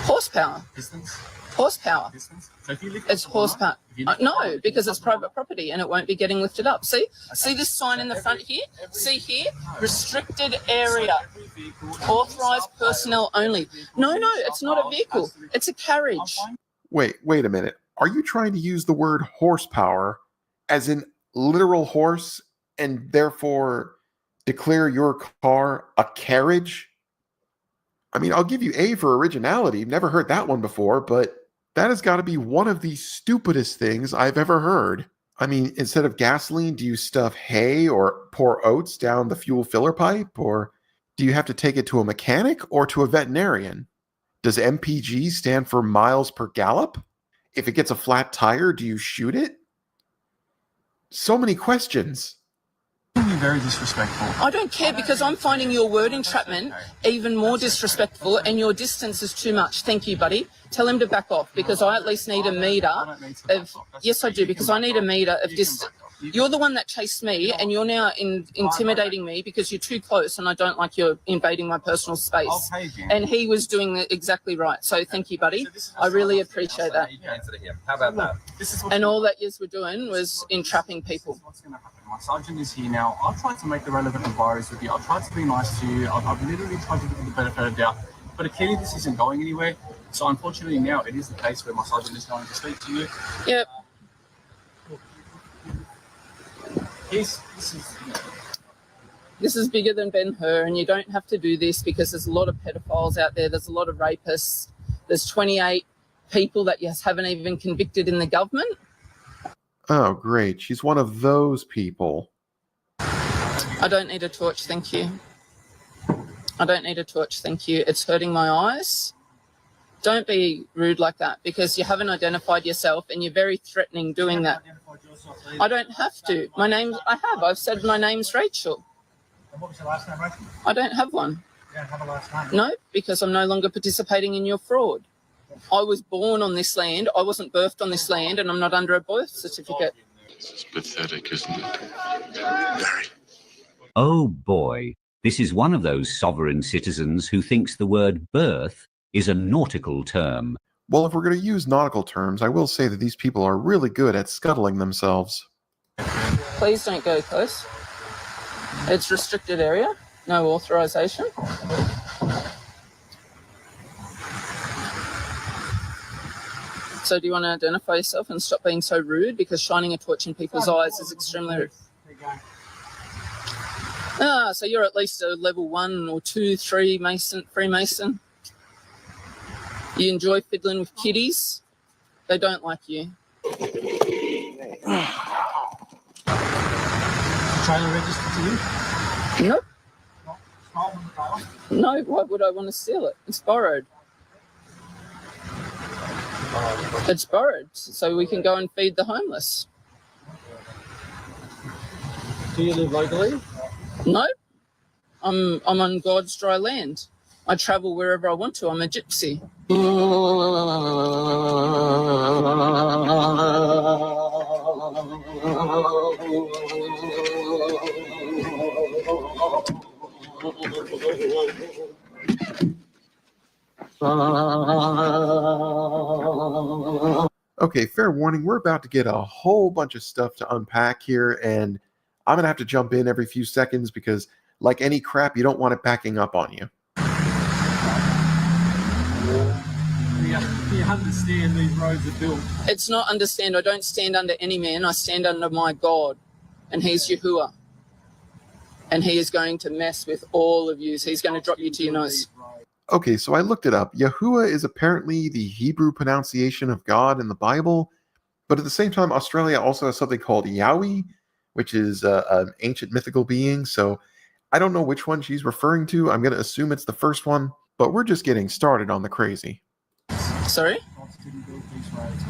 Horsepower. Distance? Horsepower. Distance? So if you lift It's up the bonnet, horsepower. if you lift No, the bonnet, because it's private property and it won't be getting lifted up. See this sign in the front here? See here? Restricted area. Authorised personnel only. No, it's not a vehicle. It's a carriage. Wait a minute. Are you trying to use the word horsepower as in literal horse and therefore declare your car a carriage? I mean, I'll give you A for originality. Never heard that one before, but that has got to be one of the stupidest things I've ever heard. I mean, instead of gasoline, do you stuff hay or pour oats down the fuel filler pipe? Or do you have to take it to a mechanic or to a veterinarian? Does MPG stand for miles per gallop? If it gets a flat tire, do you shoot it? So many questions. You're very disrespectful. I don't care, because I'm finding your word entrapment even more disrespectful, and your distance is too much. Thank you, buddy. Tell him to back off, because I at least need a meter of... Yes, I do, because I need a meter of distance. You're the one that chased me, and you're now intimidating me because you're too close, and I don't like you invading my personal space. And he was doing it exactly right. So thank you, buddy. I really appreciate that. How about that? And all that you were doing was entrapping people. What's going to happen? My sergeant is here now. I've tried to make the relevant inquiries with you. I've tried to be nice to you. I've literally tried to give you the benefit of the doubt. But clearly this isn't going anywhere. So unfortunately now it is the case where my sergeant is going to speak to you. Yep. This is bigger than Ben-Hur, and you don't have to do this, because there's a lot of pedophiles out there. There's a lot of rapists. There's 28 people that you haven't even convicted in the government. Oh, great. She's one of those people. I don't need a torch, thank you. I don't need a torch, thank you. It's hurting my eyes. Don't be rude like that, because you haven't identified yourself, and you're very threatening doing that. I don't have to. I've said my name's Rachel. What was your last name, Rachel? I don't have one. You don't have a last name? No, because I'm no longer participating in your fraud. I was born on this land. I wasn't birthed on this land, and I'm not under a birth certificate. This is pathetic, isn't it? Very. Oh boy, this is one of those sovereign citizens who thinks the word birth is a nautical term. Well, if we're going to use nautical terms, I will say that these people are really good at scuttling themselves. Please don't go close. It's restricted area. No authorization. So do you want to identify yourself and stop being so rude? Because shining a torch in people's eyes is extremely rude. So you're at least a level 1 or 2, 3 Freemason. You enjoy fiddling with kiddies. They don't like you. Trailer registered to you? Nope. Stolen trailer? No, why would I want to steal it? It's borrowed. It's borrowed, so we can go and feed the homeless. Do you live locally? No, I'm on God's dry land. I travel wherever I want to. I'm a gypsy. Okay, fair warning, we're about to get a whole bunch of stuff to unpack here, and I'm gonna have to jump in every few seconds because, like any crap, you don't want it backing up on you. You understand these roads are built. It's not understand. I don't stand under any man. I stand under my God, and he's Yahuwah. And he is going to mess with all of you. So he's going to drop you to your nose. Okay, so I looked it up. Yahuwah is apparently the Hebrew pronunciation of God in the Bible, but at the same time, Australia also has something called Yahweh, which is an ancient mythical being, so I don't know which one she's referring to. I'm going to assume it's the first one, but we're just getting started on the crazy. Sorry?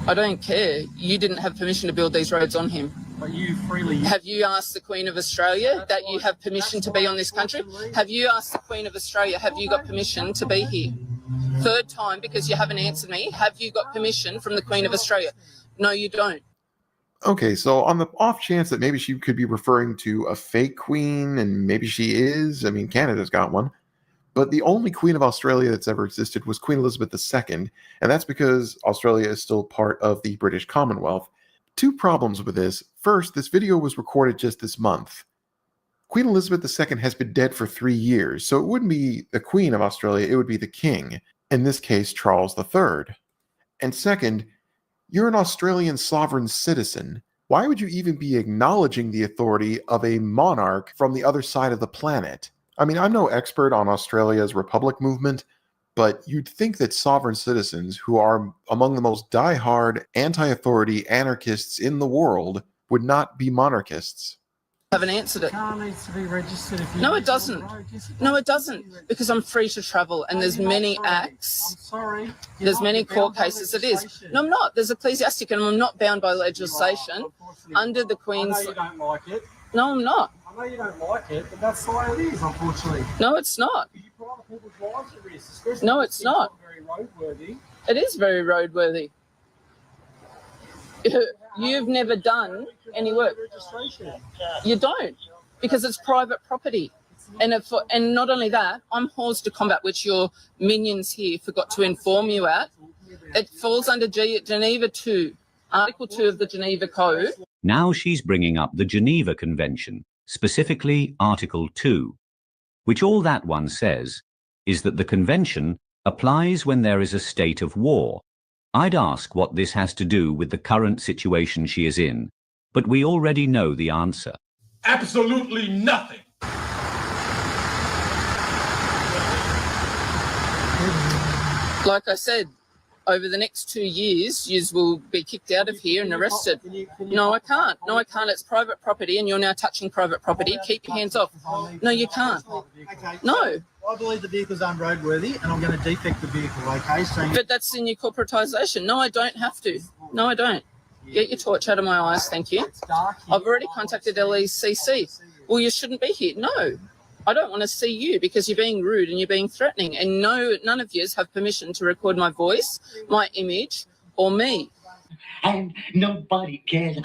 I don't care. You didn't have permission to build these roads on him. But you freely... Have you asked the Queen of Australia that you have permission to be on this country? Have you asked the Queen of Australia, have you got permission to be here? Third time, because you haven't answered me, have you got permission from the Queen of Australia? No, you don't. Okay, so on the off chance that maybe she could be referring to a fake queen, and maybe she is, I mean, Canada's got one, but the only Queen of Australia that's ever existed was Queen Elizabeth II, and that's because Australia is still part of the British Commonwealth. Two problems with this. First, this video was recorded just this month. Queen Elizabeth II has been dead for 3 years, so it wouldn't be the Queen of Australia, it would be the King, in this case Charles III. And second, you're an Australian sovereign citizen. Why would you even be acknowledging the authority of a monarch from the other side of the planet? I mean, I'm no expert on Australia's Republic movement, but you'd think that sovereign citizens, who are among the most die-hard, anti-authority anarchists in the world, would not be monarchists. Haven't answered it. Car needs to be registered if you... No, it doesn't. No, it doesn't. Because I'm free to travel, and there's many acts. I'm sorry. There's many court cases. It is. No, I'm not. There's ecclesiastic, and I'm not bound by legislation under the Queen's... I know you don't like it. No, I'm not. I know you don't like it, but that's the way it is, unfortunately. No, it's not. You put other people's lives at risk, especially No, it's not. Very roadworthy. It is very roadworthy. You've never done any work. You don't, because it's private property. And not only that, I'm horse to combat, which your minions here forgot to inform you at. It falls under Geneva 2, Article 2 of the Geneva Code. Now she's bringing up the Geneva Convention, specifically Article 2, which all that one says is that the convention applies when there is a state of war. I'd ask what this has to do with the current situation she is in, but we already know the answer. Absolutely nothing. Like I said, over the next 2 years, you will be kicked out of here and arrested. No, I can't. No, I can't. It's private property, and you're now touching private property. Keep your hands off. No, you can't. No. I believe the vehicle's unroadworthy, and I'm going to defect the vehicle, okay? But that's in your corporatisation. No, I don't have to. No, I don't. Get your torch out of my eyes, thank you. I've already contacted LECC. Well, you shouldn't be here. No. I don't want to see you because you're being rude and you're being threatening. And no, none of you have permission to record my voice, my image, or me. And nobody cares.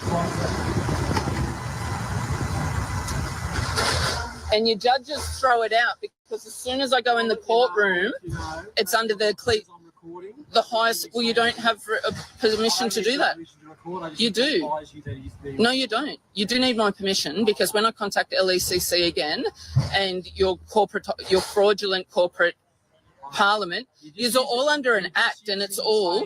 And your judges throw it out because as soon as I go in the courtroom, it's under the highest. Well, you don't have permission to do that. You do. No, you don't. You do need my permission because when I contact LECC again and your fraudulent corporate parliament, you're all under an act, and it's all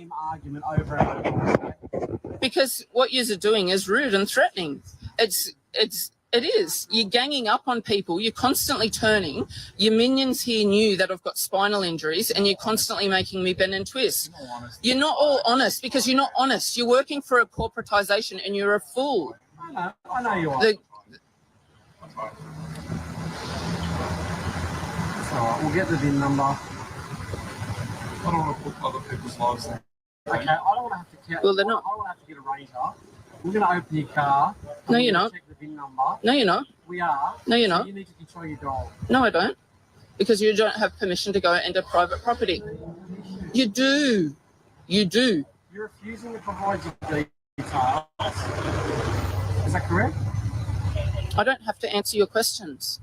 because what you're doing is rude and threatening. It is. You're ganging up on people. You're constantly turning. Your minions here knew that I've got spinal injuries, and you're constantly making me bend and twist. You're not all honest because you're not honest. You're working for a corporatisation, and you're a fool. I know you are. It's all right. We'll get the VIN number. I don't want to put other people's lives there. Okay, I don't want to have to Well, they're not. I don't want to have to get a razor. We're going to open your car. No, you're not. Check the VIN number. No, you're not. We are. No, you're So not. you need to control your dog. No, I don't. Because you don't have permission to go into private property. You do. You do. You're refusing to provide your details. Is that correct? I don't have to answer your questions.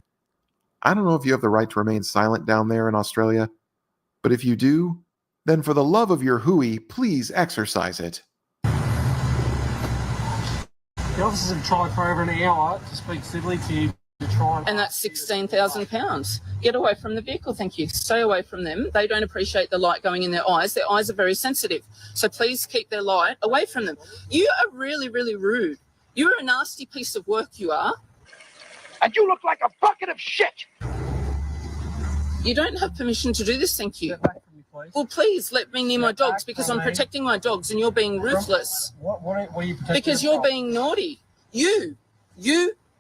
I don't know if you have the right to remain silent down there in Australia, but if you do, then for the love of your hooey, please exercise it. The officers have tried for over an hour to speak civilly to you. And that's £16,000. Get away from the vehicle, thank you. Stay away from them. They don't appreciate the light going in their eyes. Their eyes are very sensitive. So please keep their light away from them. You are really, really rude. You're a nasty piece of work, you are. And you look like a bucket of shit. You don't have permission to do this, thank you. Well, please let me near my dogs because I'm protecting my dogs and you're being ruthless. What are you protecting? Because you're being naughty. You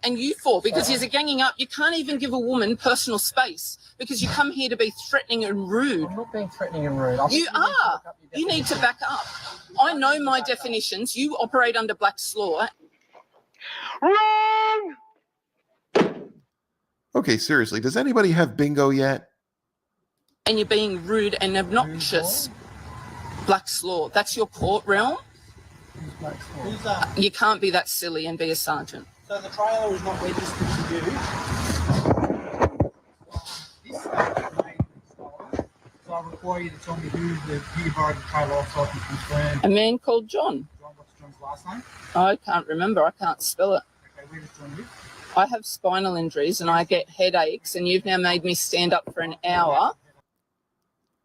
and you four, because you're ganging up. You can't even give a woman personal space because you come here to be threatening and rude. I'm not being threatening and rude. You are. You need to back up. I know my definitions. You operate under Black's law. Wrong! Okay, seriously, does anybody have bingo yet? And you're being rude and obnoxious. Black's law. That's your court realm. Who's that? You can't be that silly and be a sergeant. So the trailer is not registered to you. This stuff is made stolen. So I require you to tell me who you borrowed the trailer off so I can confirm. A man called John. John, what's John's last name? I can't remember. I can't spell it. Okay, where does John live? I have spinal injuries and I get headaches, and you've now made me stand up for an hour.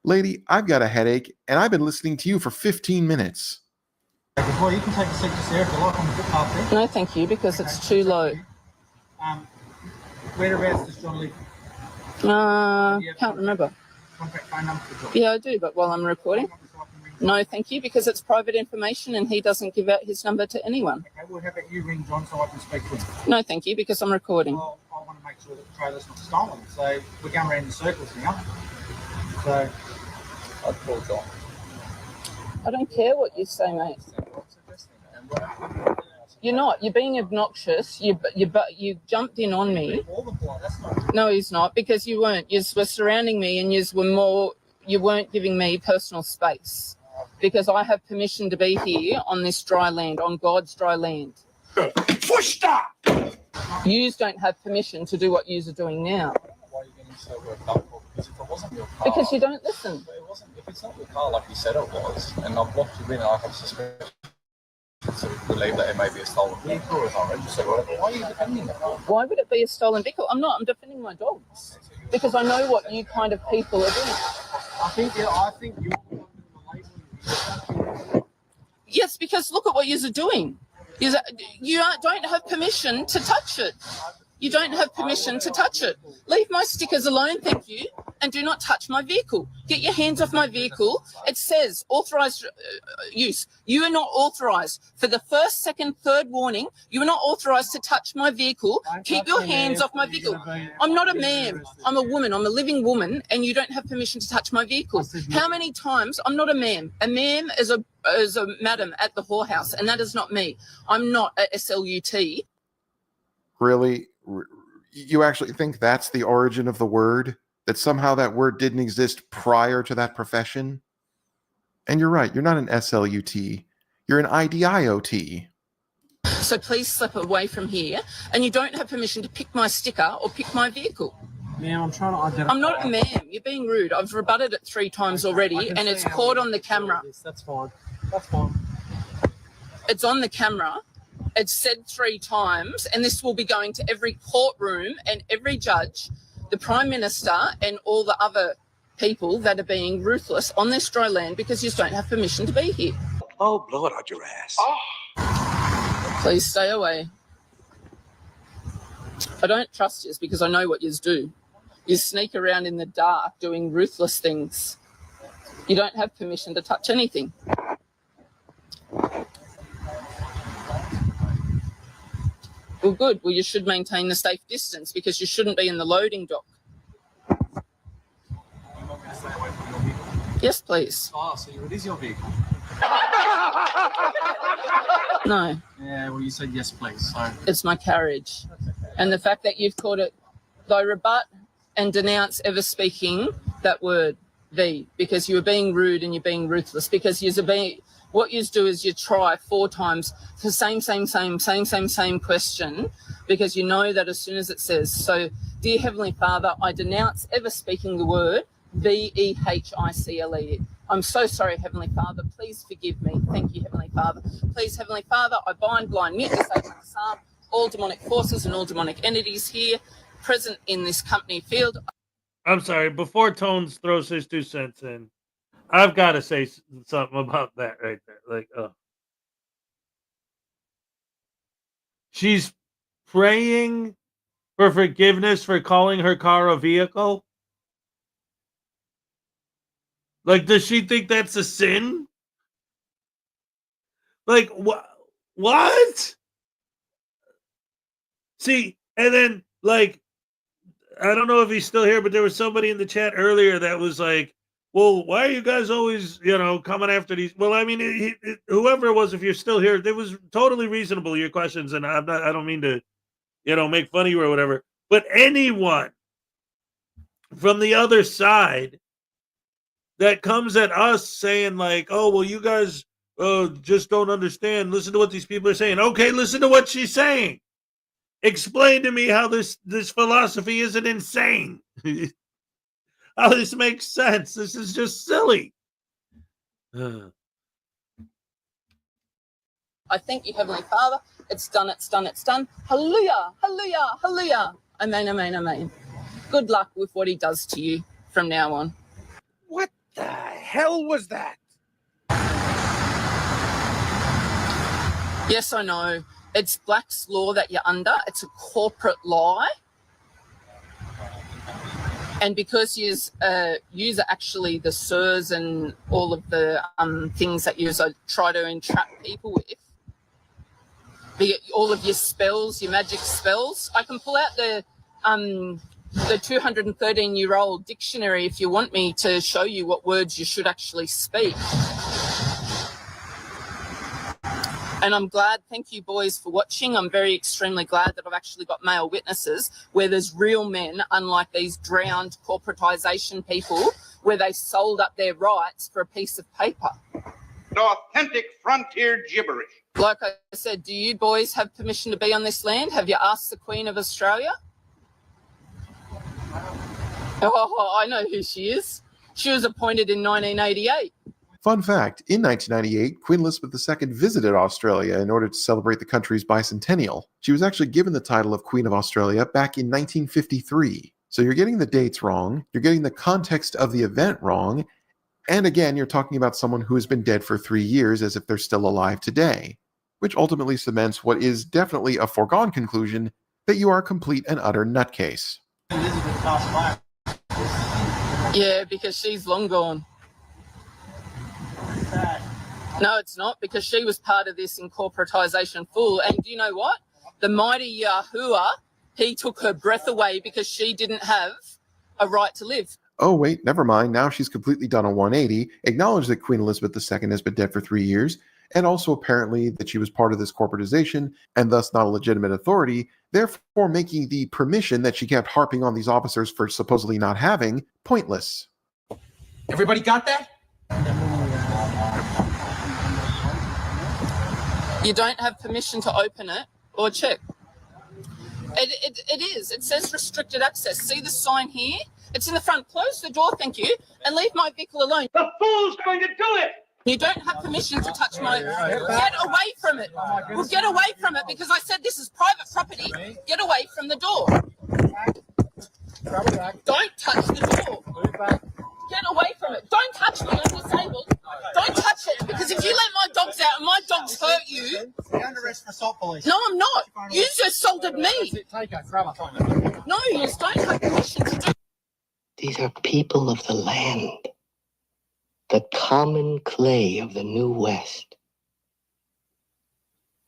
Lady, I've got a headache, and I've been listening to you for 15 minutes. Well, you can take a seat to there if you like on the footpath there. No, thank you, because it's too low. Whereabouts does John live? Can't remember. Contact phone number for John. Yeah, I do, but while I'm recording. No, thank you, because it's private information and he doesn't give out his number to anyone. Okay, well, how about you ring John so I can speak to him? No, thank you, because I'm recording. Well, I want to make sure that the trailer's not stolen. So we're going around in circles now. So I'd call John. I don't care what you say, mate. You're not. You're being obnoxious. You jumped in on me. No, he's not, because you weren't. You were surrounding me and you weren't giving me personal space because I have permission to be here on this dry land, on God's dry land. Yous don't have permission to do what yous are doing now. Why are you getting so worked up for? Because if it wasn't your car... Because you don't listen. If it's not your car like you said it was, and I've blocked you in and I have suspicion to believe that it may be a stolen vehicle or not registered, why are you defending it? Why would it be a stolen vehicle? I'm not. I'm defending my dogs because I know what you kind of people are doing. I think you're Yes, because look at what yous are doing. Don't have permission to touch it. You don't have permission to touch it. Leave my stickers alone, thank you, and do not touch my vehicle. Get your hands off my vehicle. It says authorised use. You are not authorised. For the first, second, third warning, you are not authorised to touch my vehicle. Keep your hands off my vehicle. I'm not a man. I'm a woman. I'm a living woman, and you don't have permission to touch my vehicle. How many times? I'm not a ma'am. A ma'am is a madam at the whorehouse, and that is not me. I'm not a SLUT. Really? You actually think that's the origin of the word? That somehow that word didn't exist prior to that profession? And you're right, you're not an SLUT. You're an IDIOT. So please slip away from here, and you don't have permission to pick my sticker or pick my vehicle. Ma'am, I'm trying to identify. I'm not a ma'am. You're being rude. I've rebutted it 3 times already, and it's caught on the camera. That's fine. That's fine. It's on the camera. It's said 3 times, and this will be going to every courtroom and every judge, the Prime Minister and all the other people that are being ruthless on this dry land because you don't have permission to be here. Oh, blow it out your ass. Please stay away. I don't trust you because I know what you do. You sneak around in the dark doing ruthless things. You don't have permission to touch anything. Well, good. Well, you should maintain the safe distance because you shouldn't be in the loading dock. Yes, please. Oh, so it is your vehicle? No. Yeah, well, you said yes, please. So it's my carriage. And the fact that you've called it, I rebut and denounce ever speaking that word, the, because you are being rude and you're being ruthless, because you're being... What you do is you try 4 times the same question because you know that as soon as it says, so, dear Heavenly Father, I denounce ever speaking the word VEHICLE. I'm so sorry, Heavenly Father. Please forgive me. Thank you, Heavenly Father. Please, Heavenly Father, I bind, blind, mute, disable, disarm all demonic forces and all demonic entities here present in this company field. I'm sorry. Before Tones throws his 2 cents in, I've got to say something about that right there. Like, she's praying for forgiveness for calling her car a vehicle. Like, does she think that's a sin? Like, what? See, and then, like, I don't know if he's still here, but there was somebody in the chat earlier that was like, well, why are you guys always, coming after these? Well, I mean, whoever it was, if you're still here, it was totally reasonable, your questions, and I don't mean to, make fun of you or whatever, but anyone from the other side that comes at us saying like, oh, well, you guys just don't understand. Listen to what these people are saying. Okay, listen to what she's saying. Explain to me how this philosophy isn't insane. How this makes sense. This is just silly. I thank you, Heavenly Father. It's done, it's done, it's done. Hallelujah, hallelujah, hallelujah. Amen, amen, amen. Good luck with what he does to you from now on. What the hell was that? Yes, I know. It's Black's law that you're under. It's a corporate lie. And because you use actually the SIRS and all of the things that you try to entrap people with, all of your spells, your magic spells, I can pull out the 213-year-old dictionary if you want me to show you what words you should actually speak. And I'm glad, thank you boys for watching. I'm extremely glad that I've actually got male witnesses where there's real men, unlike these drowned corporatization people, where they sold up their rights for a piece of paper. Authentic frontier gibberish. Like I said, do you boys have permission to be on this land? Have you asked the Queen of Australia? Oh, I know who she is. She was appointed in 1988. Fun fact, in 1998, Queen Elizabeth II visited Australia in order to celebrate the country's bicentennial. She was actually given the title of Queen of Australia back in 1953. So you're getting the dates wrong, you're getting the context of the event wrong, and again, you're talking about someone who has been dead for 3 years as if they're still alive today, which ultimately cements what is definitely a foregone conclusion that you are a complete and utter nutcase. Yeah, because she's long gone. No, it's not, because she was part of this incorporatization full. And do you know what? The mighty Yahuwah, he took her breath away because she didn't have a right to live. Oh, wait, never mind. Now she's completely done a 180, acknowledged that Queen Elizabeth II has been dead for 3 years, and also apparently that she was part of this corporatization and thus not a legitimate authority, therefore making the permission that she kept harping on these officers for supposedly not having pointless. Everybody got that? You don't have permission to open it or check. It is. It says restricted access. See the sign here? It's in the front. Close the door, thank you, and leave my vehicle alone. The fool's going to do it! You don't have permission to touch my... Get away from it. Well, get away from it, because I said this is private property. Get away from the door. Don't touch the door. Get away from it. Don't touch me. I'm disabled. Don't touch it, because if you let my dogs out and my dogs hurt you... You're under arrest for assault, police. No, I'm not. You just assaulted me. No, you just don't have permission to do... These are people of the land, the common clay of the New West.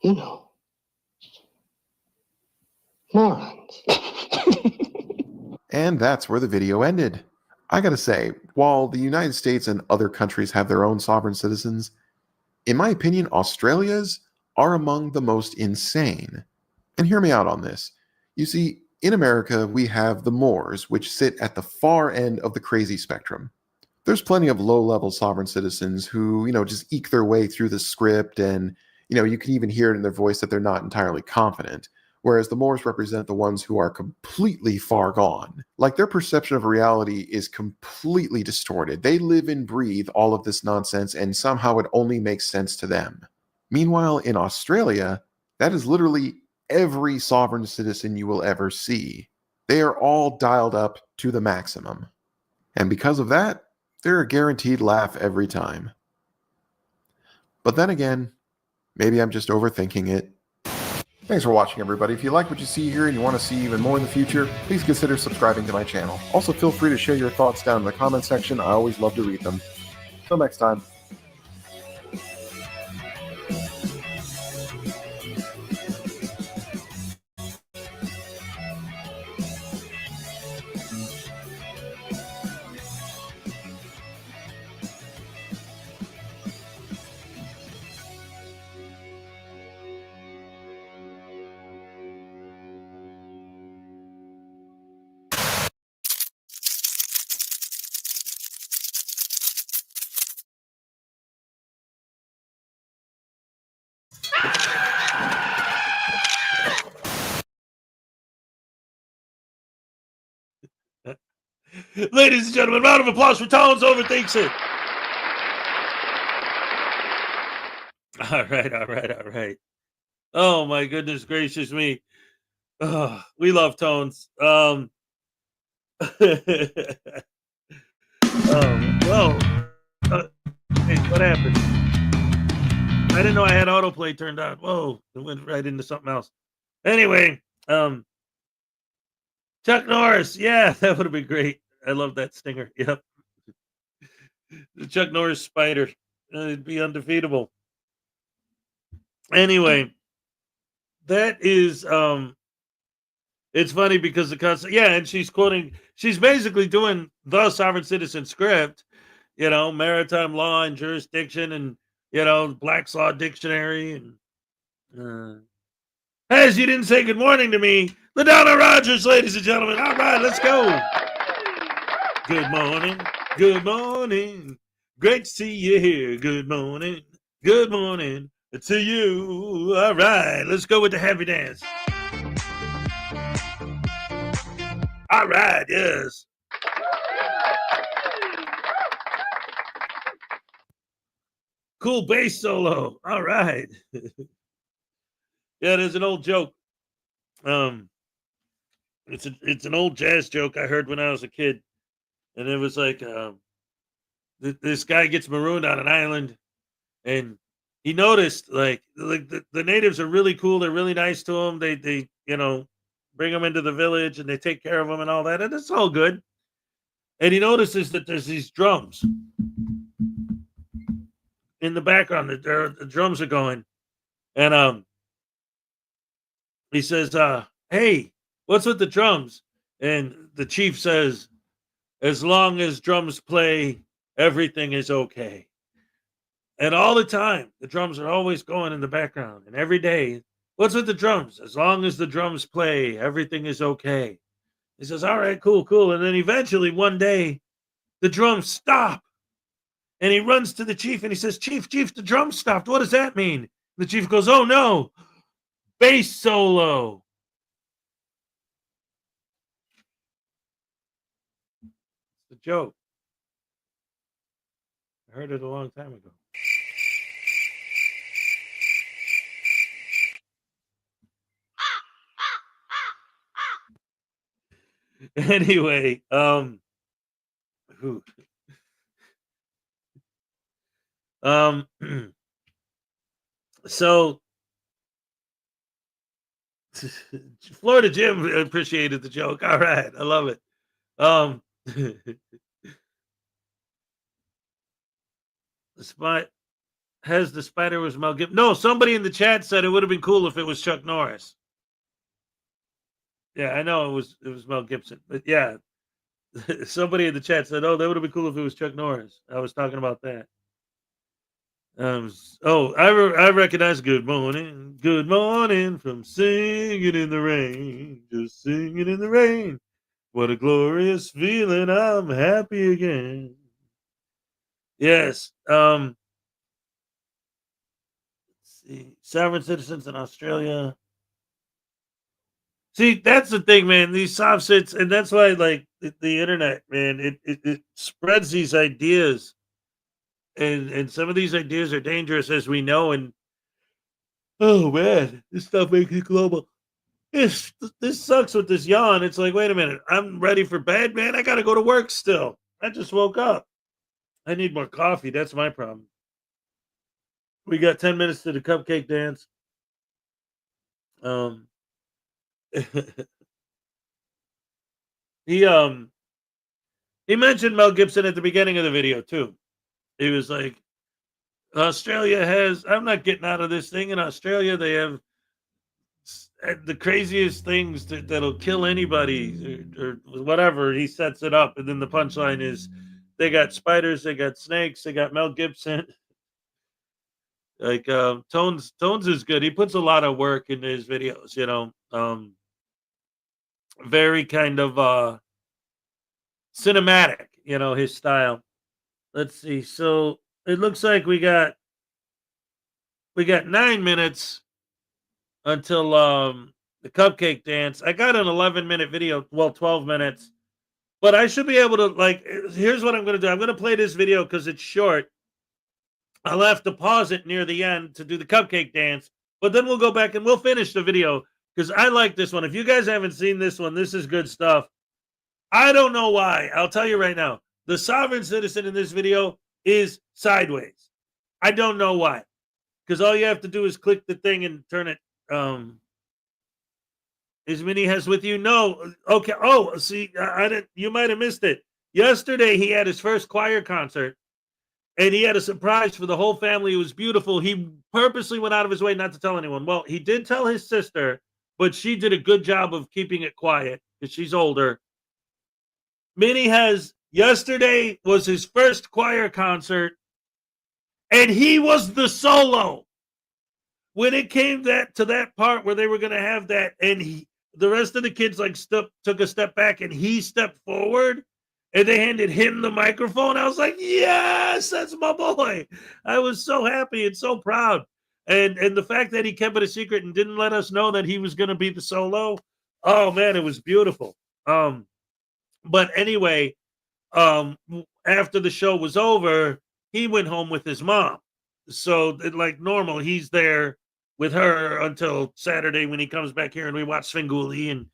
You know, morons. And that's where the video ended. I gotta say, while the United States and other countries have their own sovereign citizens, in my opinion, Australia's are among the most insane. And hear me out on this. You see, in America, we have the Moors, which sit at the far end of the crazy spectrum. There's plenty of low-level sovereign citizens who, just eke their way through the script, and, you can even hear it in their voice that they're not entirely confident. whereas the Moors represent the ones who are completely far gone. Like their perception of reality is completely distorted. They live and breathe all of this nonsense, and somehow it only makes sense to them. Meanwhile, in Australia, that is literally every sovereign citizen you will ever see. They are all dialed up to the maximum. And because of that, they're a guaranteed laugh every time. But then again, maybe I'm just overthinking it. Thanks for watching, everybody. If you like what you see here and you want to see even more in the future, please consider subscribing to my channel. Also, feel free to share your thoughts down in the comment section. I always love to read them. Till next time. Ladies and gentlemen, round of applause for Tones Overthinks It. All right. Oh my goodness gracious me. Oh, we love Tones. Whoa. Hey, what happened? I didn't know I had autoplay turned on. Whoa, it went right into something else. Anyway, Chuck Norris. Yeah, that would have been great. I love that stinger. Yep. The Chuck Norris spider. It'd be undefeatable. Anyway, that is it's funny because the concept, yeah, and she's basically doing the sovereign citizen script, maritime law and jurisdiction, and Black's Law Dictionary, and as you didn't say good morning to me, LaDonna Rogers, ladies and gentlemen. All right, let's go. Good morning. Good morning. Great to see you here. Good morning. Good morning to you. All right, let's go with the happy dance. All right, yes. Cool bass solo. All right. Yeah, there's an old joke. It's an old jazz joke I heard when I was a kid, and it was like this guy gets marooned on an island, and he noticed like the natives are really cool. They're really nice to him. They bring him into the village and they take care of him and all that, and it's all good. And he notices that there's these drums in the background. The drums are going, and he says, "Hey, what's with the drums?" And the chief says, "As long as drums play, everything is okay." And all the time, the drums are always going in the background. And every day, what's with the drums? As long as the drums play, everything is okay. He says, all right, cool. And then eventually one day, the drums stop. And he runs to the chief and he says, Chief, the drums stopped. What does that mean? The chief goes, oh no, bass solo. It's a joke. I heard it a long time ago. Anyway, so Florida Jim appreciated the joke. All right, I love it. The spot has the spider was Mel Gibson. No, somebody in the chat said it would have been cool if it was Chuck Norris. Yeah, I know it was Mel Gibson, but yeah, somebody in the chat said, "Oh, that would have been cool if it was Chuck Norris." I was talking about that. I recognize "Good Morning" from "Singing in the Rain," just singing in the rain. What a glorious feeling! I'm happy again. Yes. Let's see. Sovereign citizens in Australia. See, that's the thing, man. These soft sits, and that's why, like the internet, man, it spreads these ideas, and some of these ideas are dangerous, as we know. And oh man, this stuff makes it global. This sucks with this yawn. It's like, wait a minute, I'm ready for bed, man. I gotta go to work still. I just woke up. I need more coffee. That's my problem. We got 10 minutes to the cupcake dance. He he mentioned Mel Gibson at the beginning of the video too. He was like, Australia has, I'm not getting out of this thing. In Australia, they have the craziest things that'll kill anybody or whatever. He sets it up, and then the punchline is they got spiders, they got snakes, they got Mel Gibson. Like Tones is good. He puts a lot of work into his videos, you know. Very kind of cinematic, you know, his style. Let's see. So it looks like we got 9 minutes until the cupcake dance. I got an 11-minute video, well, 12 minutes. But I should be able to, like, here's what I'm going to do. I'm going to play this video because it's short. I'll have to pause it near the end to do the cupcake dance, but then we'll go back and we'll finish the video because I like this one. If you guys haven't seen this one, this is good stuff. I don't know why. I'll tell you right now. The sovereign citizen in this video is sideways. I don't know why. Because all you have to do is click the thing and turn it. Is Minnie has with you? No. Okay. Oh, see, I didn't. You might have missed it. Yesterday, he had his first choir concert, and he had a surprise for the whole family. It was beautiful. He purposely went out of his way not to tell anyone. Well, he did tell his sister, but she did a good job of keeping it quiet because she's older. Minnie has, yesterday was his first choir concert, and he was the solo. When it came to that part where they were going to have that, and the rest of the kids like took a step back, and he stepped forward, and they handed him the microphone. I was like, yes, that's my boy. I was so happy and so proud. And the fact that he kept it a secret and didn't let us know that he was going to be the solo, oh man, it was beautiful. But anyway, after the show was over, he went home with his mom. So like normal, he's there with her until Saturday when he comes back here, and we watch Svengoolie and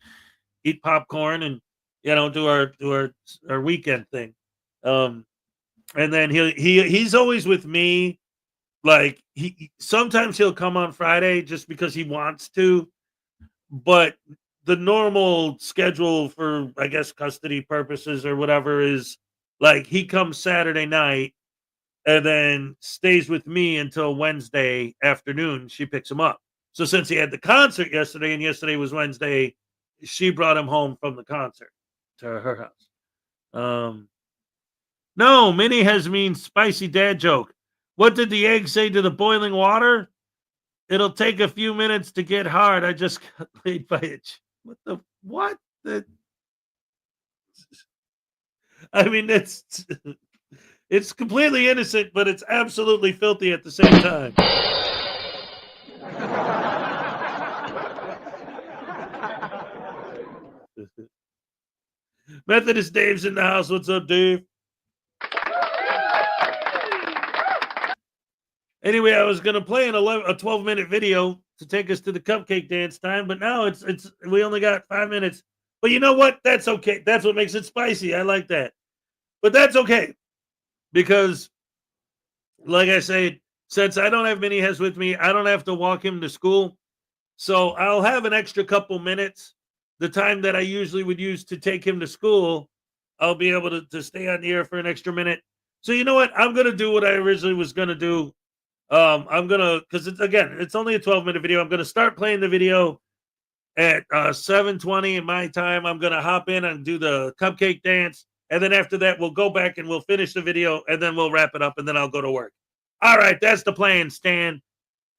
eat popcorn and, you know, do our weekend thing. And then he's always with me. Like sometimes he'll come on Friday just because he wants to, but the normal schedule for, I guess, custody purposes or whatever is like he comes Saturday night and then stays with me until Wednesday afternoon. She picks him up. So since he had the concert yesterday, and yesterday was Wednesday, she brought him home from the concert to her house. No, Minnie has means spicy dad joke. What did the egg say to the boiling water? It'll take a few minutes to get hard. I just got laid by it. What? I mean, it's completely innocent, but it's absolutely filthy at the same time. Methodist Dave's in the house. What's up, Dave? Anyway, I was going to play a 12-minute video to take us to the cupcake dance time, but now we only got 5 minutes. But you know what? That's okay. That's what makes it spicy. I like that. But that's okay. Because, like I say, since I don't have Minnie Hez with me, I don't have to walk him to school. So I'll have an extra couple minutes. The time that I usually would use to take him to school, I'll be able to stay on the air for an extra minute. So you know what? I'm going to do what I originally was going to do. I'm going to, because it's only a 12-minute video. I'm going to start playing the video at 7:20 in my time. I'm going to hop in and do the cupcake dance. And then after that, we'll go back and we'll finish the video, and then we'll wrap it up, and then I'll go to work. All right, that's the plan, Stan.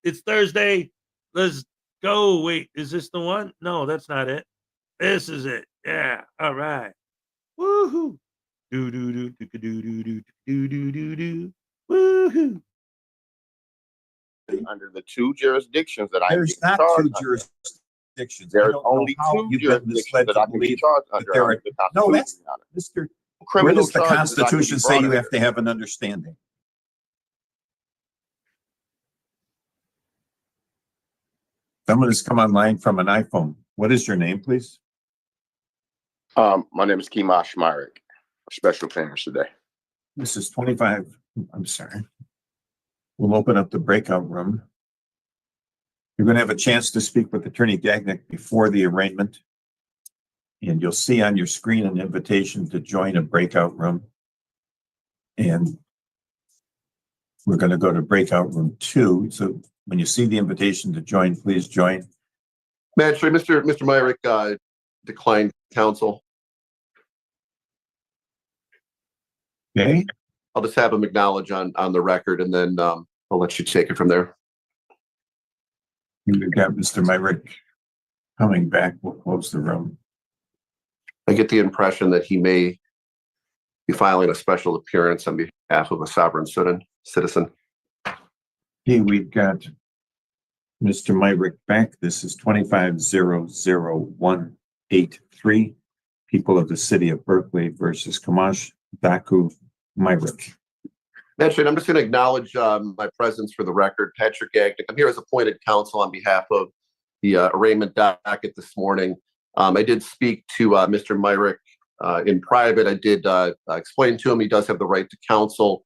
It's Thursday. Let's go. Wait, is this the one? No, that's not it. This is it. Yeah. All right. Woohoo. Do do do do do do do do do do do. Woohoo. Under the two jurisdictions that I There's not two jurisdictions. jurisdictions. There's only two you've been jurisdictions misled that to I can be believe charged that under. there are, The no, that's, Constitution, Mr. Where criminal does the charges that I can be Constitution say brought you under. have to have an understanding? Someone has come online from an iPhone. What is your name, please? My name is Kimash Myrick. Special appearance today. This is 25. I'm sorry. We'll open up the breakout room. You're going to have a chance to speak with Attorney Gagnick before the arraignment. And you'll see on your screen an invitation to join a breakout room. And we're going to go to breakout room 2. So when you see the invitation to join, please join. Magistrate, Mr. Myrick declined counsel. Okay. I'll just have him acknowledge on the record, and then I'll let you take it from there. We've got Mr. Myrick coming back. We'll close the room. I get the impression that he may be filing a special appearance on behalf of a sovereign citizen. Okay, we've got Mr. Myrick back. This is 25-00183. People of the City of Berkeley versus Kamash Daku Myrick. Magistrate, I'm just going to acknowledge my presence for the record. Patrick Gagnick. I'm here as appointed counsel on behalf of the arraignment docket this morning. I did speak to Mr. Myrick in private. I did explain to him he does have the right to counsel.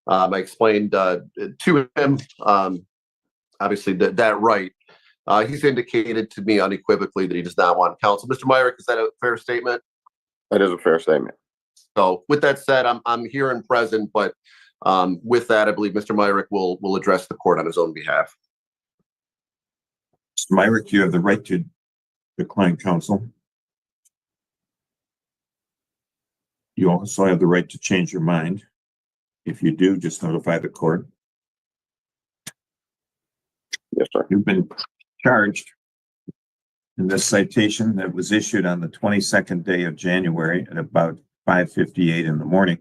I explained to him, obviously, that right. He's indicated to me unequivocally that he does not want counsel. Mr. Myrick, is that a fair statement? That is a fair statement. So with that said, I'm here and present, but with that, I believe Mr. Myrick will address the court on his own behalf. Mr. Myrick, you have the right to decline counsel. You also have the right to change your mind. If you do, just notify the court. Yes, sir. You've been charged in this citation that was issued on the 22nd day of January at about 5:58 in the morning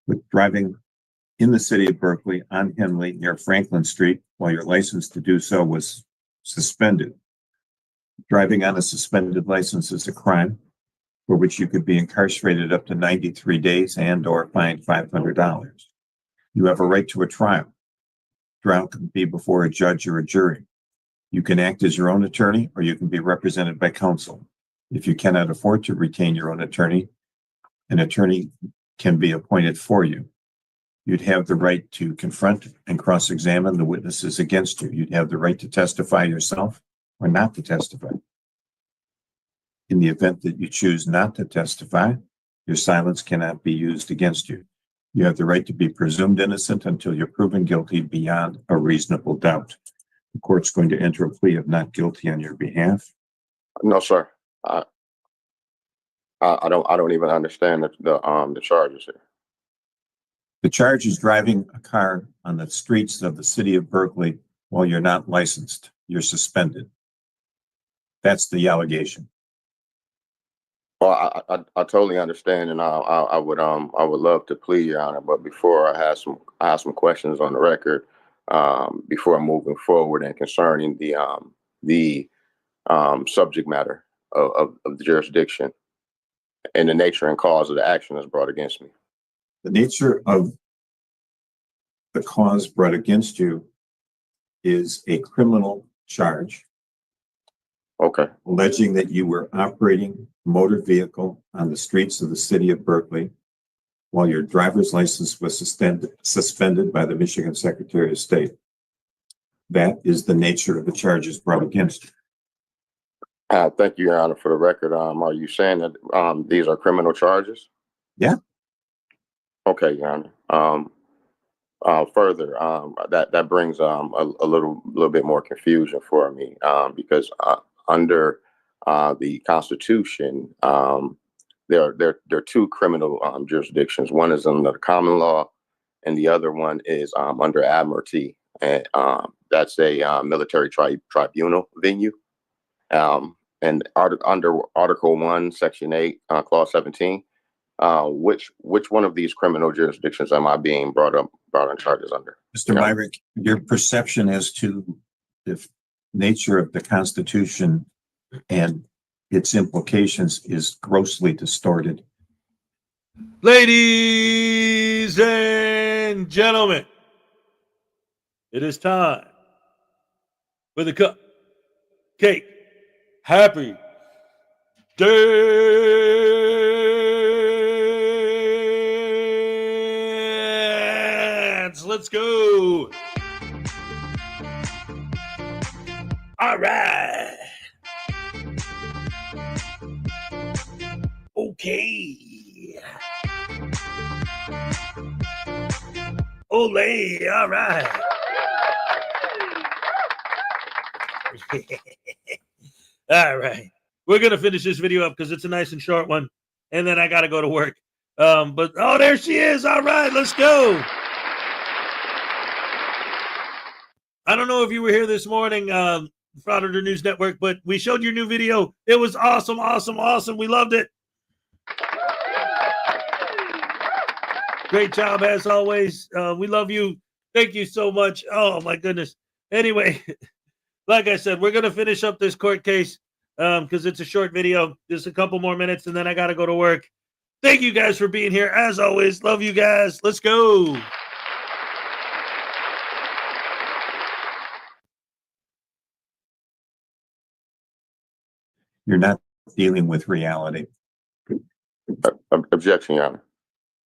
with driving in the City of Berkeley on Henley near Franklin Street while your license to do so was suspended. Driving on a suspended license is a crime for which you could be incarcerated up to 93 days and or fined $500. You have a right to a trial. Trial can be before a judge or a jury. You can act as your own attorney or you can be represented by counsel. If you cannot afford to retain your own attorney, an attorney can be appointed for you. You'd have the right to confront and cross-examine the witnesses against you. You'd have the right to testify yourself or not to testify. In the event that you choose not to testify, your silence cannot be used against you. You have the right to be presumed innocent until you're proven guilty beyond a reasonable doubt. The court's going to enter a plea of not guilty on your behalf. No, sir. I don't even understand the charges here. The charge is driving a car on the streets of the City of Berkeley while you're not licensed. You're suspended. That's the allegation. Well, I totally understand, and I would love to plead, Your Honor. But before I have some questions on the record before moving forward and concerning the subject matter of the jurisdiction and the nature and cause of the action that's brought against me. The nature of the cause brought against you is a criminal charge. Okay. Alleging that you were operating a motor vehicle on the streets of the City of Berkeley while your driver's license was suspended by the Michigan Secretary of State. That is the nature of the charges brought against you. Thank you, Your Honor. For the record, are you saying that these are criminal charges? Yeah. Okay, Your Honor. Further, that brings a little bit more confusion for me because under the Constitution, there are two criminal jurisdictions. One is under the common law, and the other one is under admiralty, and that's a military tribunal venue. And under Article 1, Section 8, Clause 17. Which one of these criminal jurisdictions am I being brought on charges under? Mr. Myrick, your perception as to the nature of the Constitution and its implications is grossly distorted. Ladies and gentlemen, it is time for the cupcake happy dance. Let's go. All right. Okay. Ole, all right. All right. We're going to finish this video up because it's a nice and short one. And then I got to go to work. But, oh, there she is. All right, let's go. I don't know if you were here this morning, Frauditor News Network, but we showed your new video. It was awesome, awesome, awesome. We loved it. Great job, as always. We love you. Thank you so much. Oh, my goodness. Anyway, like I said, we're going to finish up this court case because it's a short video. Just a couple more minutes, and then I got to go to work. Thank you guys for being here. As always, love you guys. Let's go. You're not dealing with reality. Objection, Your Honor.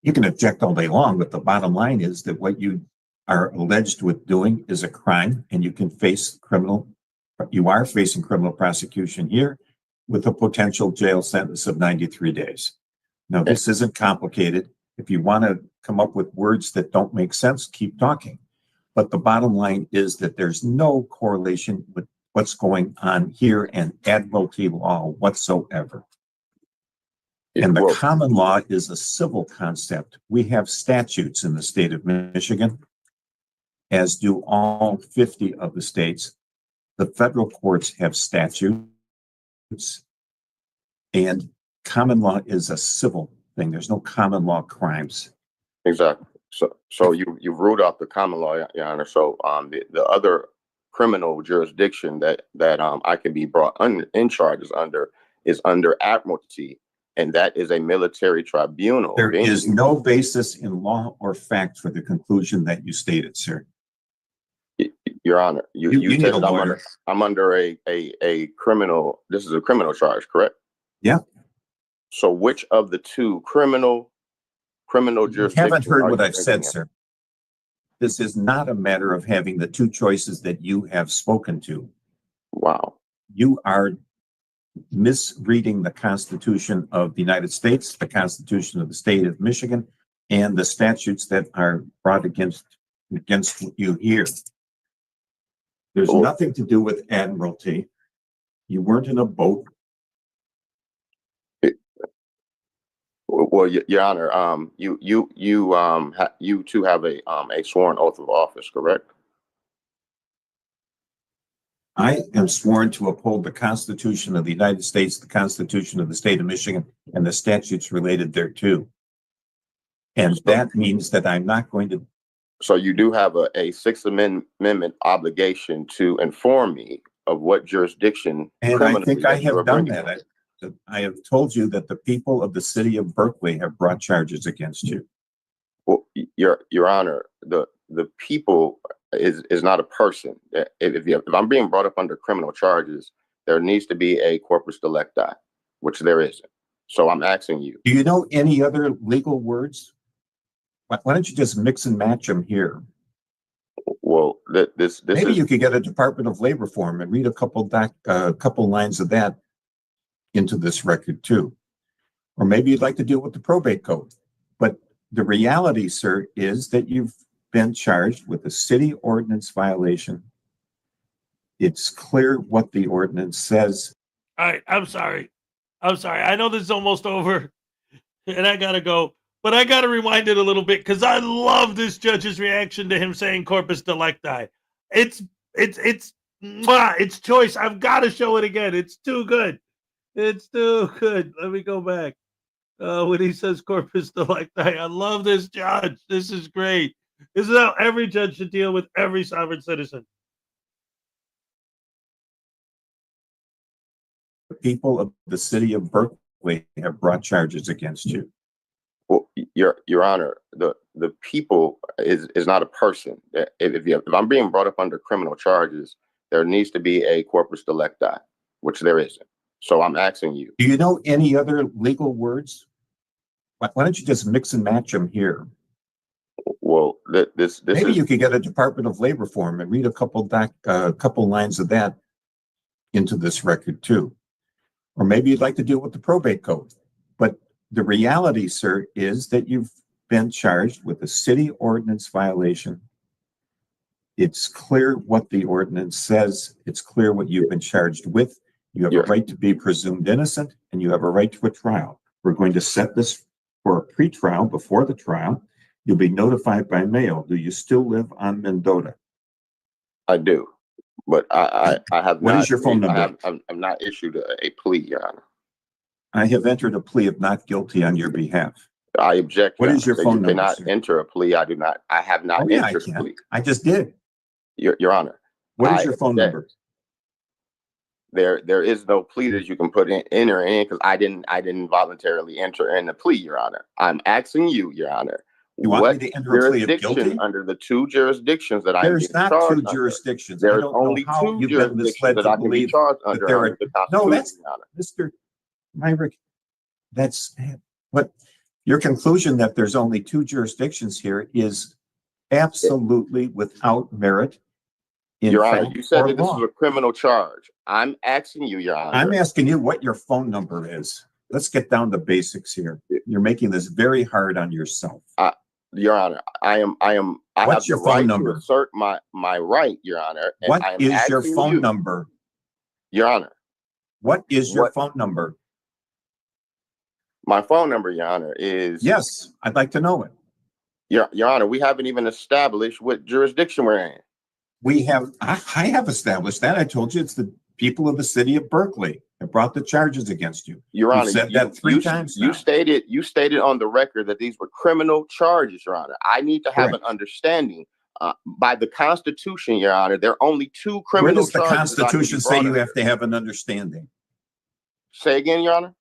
You can object all day long, but the bottom line is that what you are alleged with doing is a crime, and you can face you are facing criminal prosecution here with a potential jail sentence of 93 days. Now, this isn't complicated. If you want to come up with words that don't make sense, keep talking. But the bottom line is that there's no correlation with what's going on here and admiralty law whatsoever. And the common law is a civil concept. We have statutes in the state of Michigan, as do all 50 of the states. The federal courts have statutes, and common law is a civil thing. There's no common law crimes. Exactly. So you ruled out the common law, Your Honor. So the other criminal jurisdiction that I can be brought in charges under is under admiralty, and that is a military tribunal. There is no basis in law or fact for the conclusion that you stated, sir. Your Honor, you said that I'm under a criminal. This is a criminal charge, correct? Yeah. So which of the two criminal jurisdictions? You haven't heard what I've said, sir. This is not a matter of having the two choices that you have spoken to. Wow. You are misreading the Constitution of the United States, the Constitution of the state of Michigan, and the statutes that are brought against you here. There's nothing to do with admiralty. You weren't in a boat. Well, Your Honor, you two have a sworn oath of office, correct? I am sworn to uphold the Constitution of the United States, the Constitution of the state of Michigan, and the statutes related thereto. And that means that I'm not going to. So you do have a Sixth Amendment obligation to inform me of what jurisdiction. And I think I have done that. I have told you that the people of the city of Berkeley have brought charges against you. Well, Your Honor, the people is not a person. If I'm being brought up under criminal charges, there needs to be a corpus delicti, which there isn't. So I'm asking you. Do you know any other legal words? Why don't you just mix and match them here? Well, this maybe you could get a Department of Labor form and read a couple lines of that into this record too. Or maybe you'd like to deal with the probate code. But the reality, sir, is that you've been charged with a city ordinance violation. It's clear what the ordinance says. All right, I'm sorry. I know this is almost over, and I gotta go. But I gotta rewind it a little bit because I love this judge's reaction to him saying corpus delicti. It's choice. I've got to show it again. It's too good. It's too good. Let me go back. When he says corpus delicti, I love this judge. This is great. This is how every judge should deal with every sovereign citizen. people of the city of Berkeley have brought charges against you. Well, Your Honor, the people is not a person. If I'm being brought up under criminal charges, there needs to be a corpus delicti, which there isn't. So I'm asking you. Do you know any other legal words? Why don't you just mix and match them here? Well, this maybe is, you could get a Department of Labor form and read a couple lines of that into this record too. Or maybe you'd like to deal with the probate code. But the reality, sir, is that you've been charged with a city ordinance violation. It's clear what the ordinance says. It's clear what you've been charged with. You have a right to be presumed innocent, and you have a right to a trial. We're going to set this for a pre-trial before the trial. You'll be notified by mail. Do you still live on Mendota? I do, but I have What not. is your phone number? I'm not issued a plea, Your Honor. I have entered a plea of not guilty on your behalf. I object. What is your phone number? You cannot enter a plea. I do not. I have not entered a plea. I just did. Your Honor. What is your phone number? There is no plea that you can put enter in because I didn't voluntarily enter in the plea, Your Honor. I'm asking you, Your Honor. You want me to enter a plea of guilty? Under the two jurisdictions that there's not two jurisdictions. There's only two jurisdictions that I can be charged under the Constitution. No, that's Mr. Myrick. That's what your conclusion that there's only two jurisdictions here is absolutely without merit. Your Honor, you said that this is a criminal charge. I'm asking you, Your Honor. I'm asking you what your phone number is. Let's get down to basics here. You're making this very hard on yourself. Your Honor, I What's have your the phone right number? to assert my right, Your Honor. And What I am is your asking phone you, number? Your Honor? What is your phone number? My phone number, Your Honor, is... Yes, I'd like to know it. Your Honor, we haven't even established what jurisdiction we're in. We have, I have established that. I told you it's the people of the city of Berkeley that brought the charges against you. Your Honor, you said that three times now. You stated on the record that these were criminal charges, Your Honor. I need to have an understanding. By the Constitution, Your Honor, there are only two criminal charges. Where does the Constitution say you have to have an understanding? Say again, Your Honor?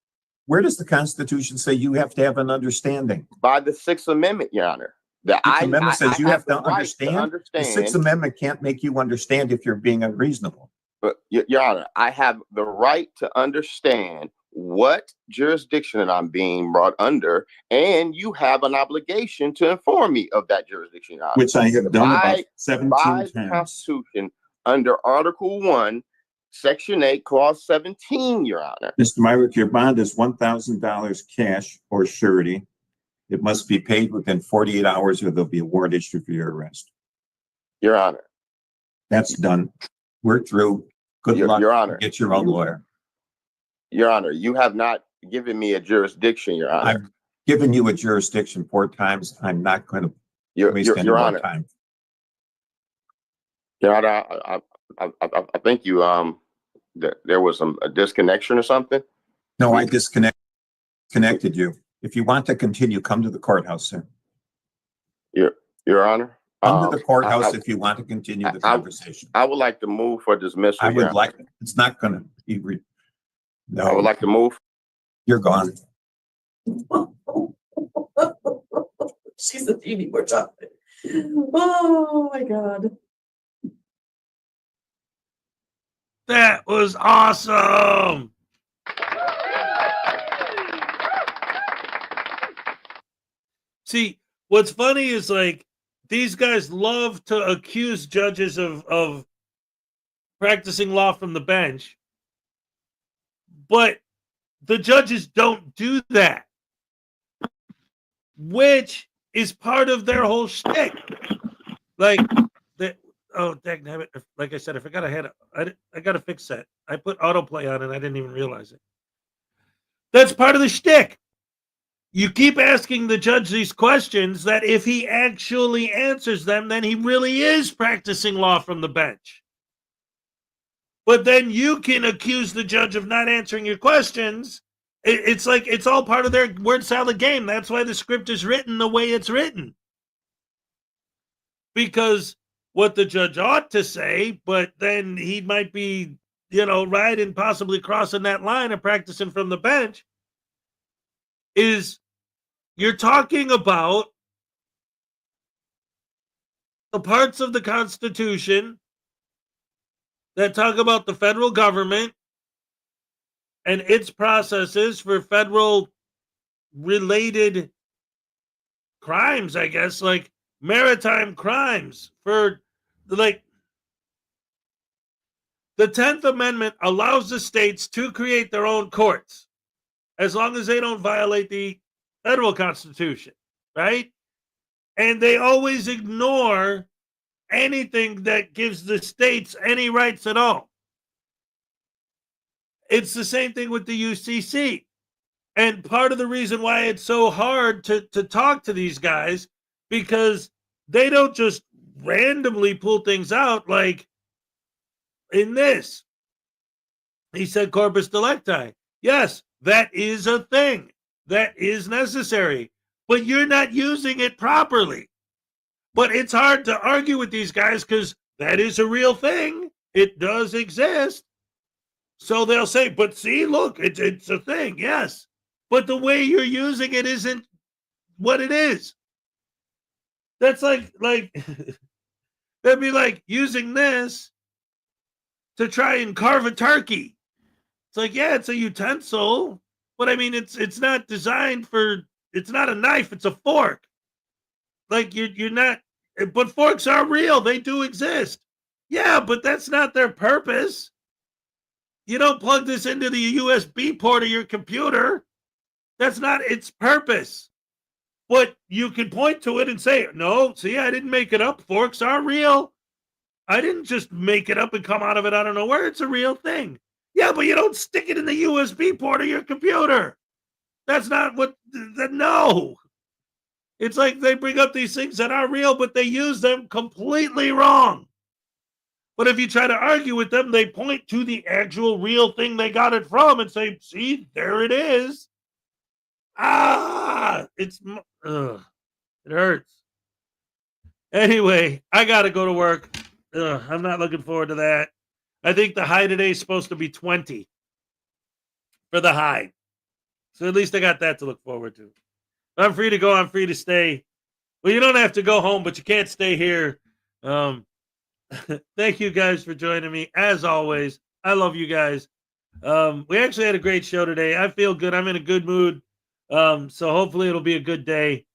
Where does the Constitution say you have to have an understanding? By the Sixth Amendment, Your Honor. The Sixth Amendment says you have to understand. understand. The Sixth Amendment can't make you understand if you're being unreasonable. But Your Honor, I have the right to understand what jurisdiction that I'm being brought under, and you have an obligation to inform me of that jurisdiction, Your Honor. Which I have done about 17 by the times. Constitution, under Article 1, Section 8, Clause 17, Your Honor. Mr. Myrick, your bond is $1,000 cash or surety. It must be paid within 48 hours or there'll be a warrant issued for your arrest. Your Honor. That's done. We're through. Good luck. Your Honor. Get your own lawyer. Your Honor, you have not given me a jurisdiction, Your Honor. I've given you a jurisdiction 4 times. I'm not going to waste any more time. Your Honor, I think you there was a disconnection or something. No, I disconnected you. If you want to continue, come to the courthouse, sir. Your Honor. Come to the courthouse if you want to continue the conversation. I would like to move for dismissal. I would like. It's not going to be. No. I would like to move. You're gone. She's the TV more chocolate. Oh my God. That was awesome. See, what's funny is like these guys love to accuse judges of practicing law from the bench, but the judges don't do that, which is part of their whole shtick. Like, dang, like I said, I forgot I got to fix that. I put autoplay on and I didn't even realize it. That's part of the shtick. You keep asking the judge these questions that if he actually answers them, then he really is practicing law from the bench. But then you can accuse the judge of not answering your questions. It's like it's all part of their word salad game. That's why the script is written the way it's written. Because what the judge ought to say, but then he might be right, and possibly crossing that line and practicing from the bench, is you're talking about the parts of the Constitution that talk about the federal government and its processes for federal related crimes, I guess, like maritime crimes for like the 10th Amendment allows the states to create their own courts as long as they don't violate the federal Constitution, right? And they always ignore anything that gives the states any rights at all. It's the same thing with the UCC. And part of the reason why it's so hard to talk to these guys, because they don't just randomly pull things out like in this. He said corpus delicti. Yes, that is a thing. That is necessary. But you're not using it properly. But it's hard to argue with these guys because that is a real thing. It does exist. So they'll say, but see, look, it's a thing. Yes. But the way you're using it isn't what it is. That's like that'd be like using this to try and carve a turkey. It's like, yeah, it's a utensil, but I mean, it's not designed for. It's not a knife. It's a fork. Like you're not. But forks are real. They do exist. Yeah, but that's not their purpose. You don't plug this into the USB port of your computer. That's not its purpose. But you can point to it and say, no, see, I didn't make it up. Forks are real. I didn't just make it up and come out of it out of nowhere. It's a real thing. Yeah, but you don't stick it in the USB port of your computer. That's not what, no. It's like they bring up these things that are real, but they use them completely wrong. But if you try to argue with them, they point to the actual real thing they got it from and say, see, there it is. It hurts. Anyway, I got to go to work. I'm not looking forward to that. I think the high today is supposed to be 20 for the high. So at least I got that to look forward to. I'm free to go. I'm free to stay. Well, you don't have to go home, but you can't stay here. Thank you guys for joining me. As always, I love you guys. We actually had a great show today. I feel good. I'm in a good mood. So hopefully it'll be a good day.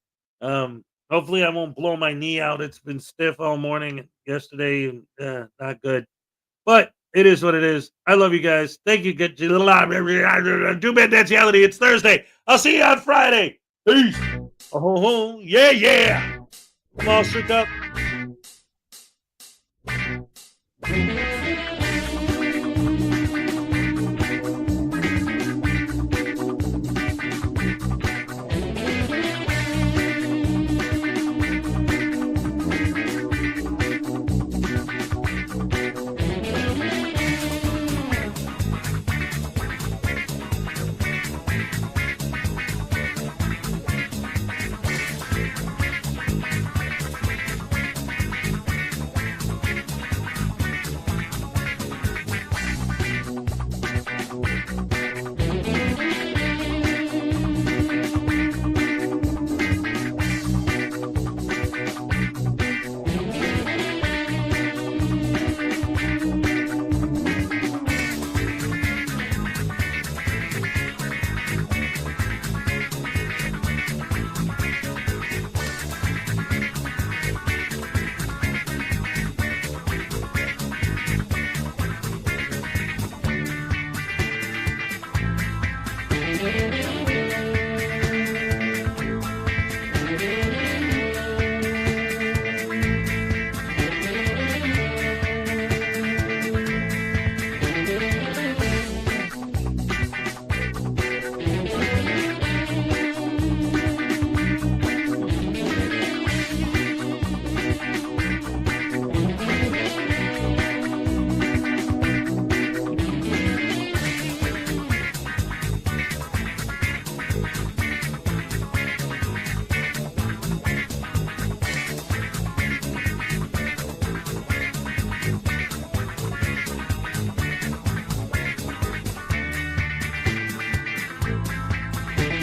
Hopefully I won't blow my knee out. It's been stiff all morning yesterday. Not good. But it is what it is. I love you guys. Thank you. Get little do bad danciality. It's Thursday. I'll see you on Friday. Peace. Oh, yeah. Come on, shook up.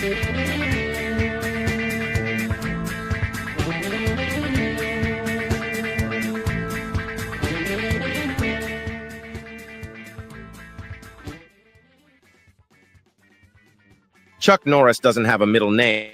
Chuck Norris doesn't have a middle name.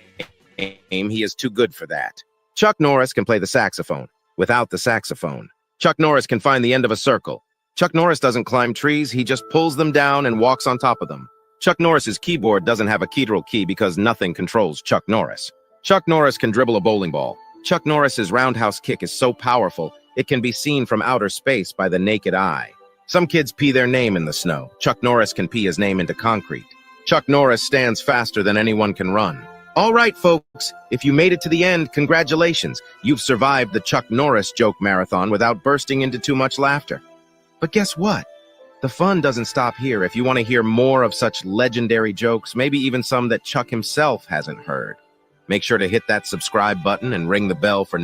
He is too good for that. Chuck Norris can play the saxophone without the saxophone. Chuck Norris can find the end of a circle. Chuck Norris doesn't climb trees, he just pulls them down and walks on top of them. Chuck Norris's keyboard doesn't have a keyedral key because nothing controls Chuck Norris. Chuck Norris can dribble a bowling ball. Chuck Norris's roundhouse kick is so powerful, it can be seen from outer space by the naked eye. Some kids pee their name in the snow. Chuck Norris can pee his name into concrete. Chuck Norris stands faster than anyone can run. All right, folks, if you made it to the end, congratulations. You've survived the Chuck Norris joke marathon without bursting into too much laughter. But guess what? The fun doesn't stop here. If you want to hear more of such legendary jokes, maybe even some that Chuck himself hasn't heard, make sure to hit that subscribe button and ring the bell for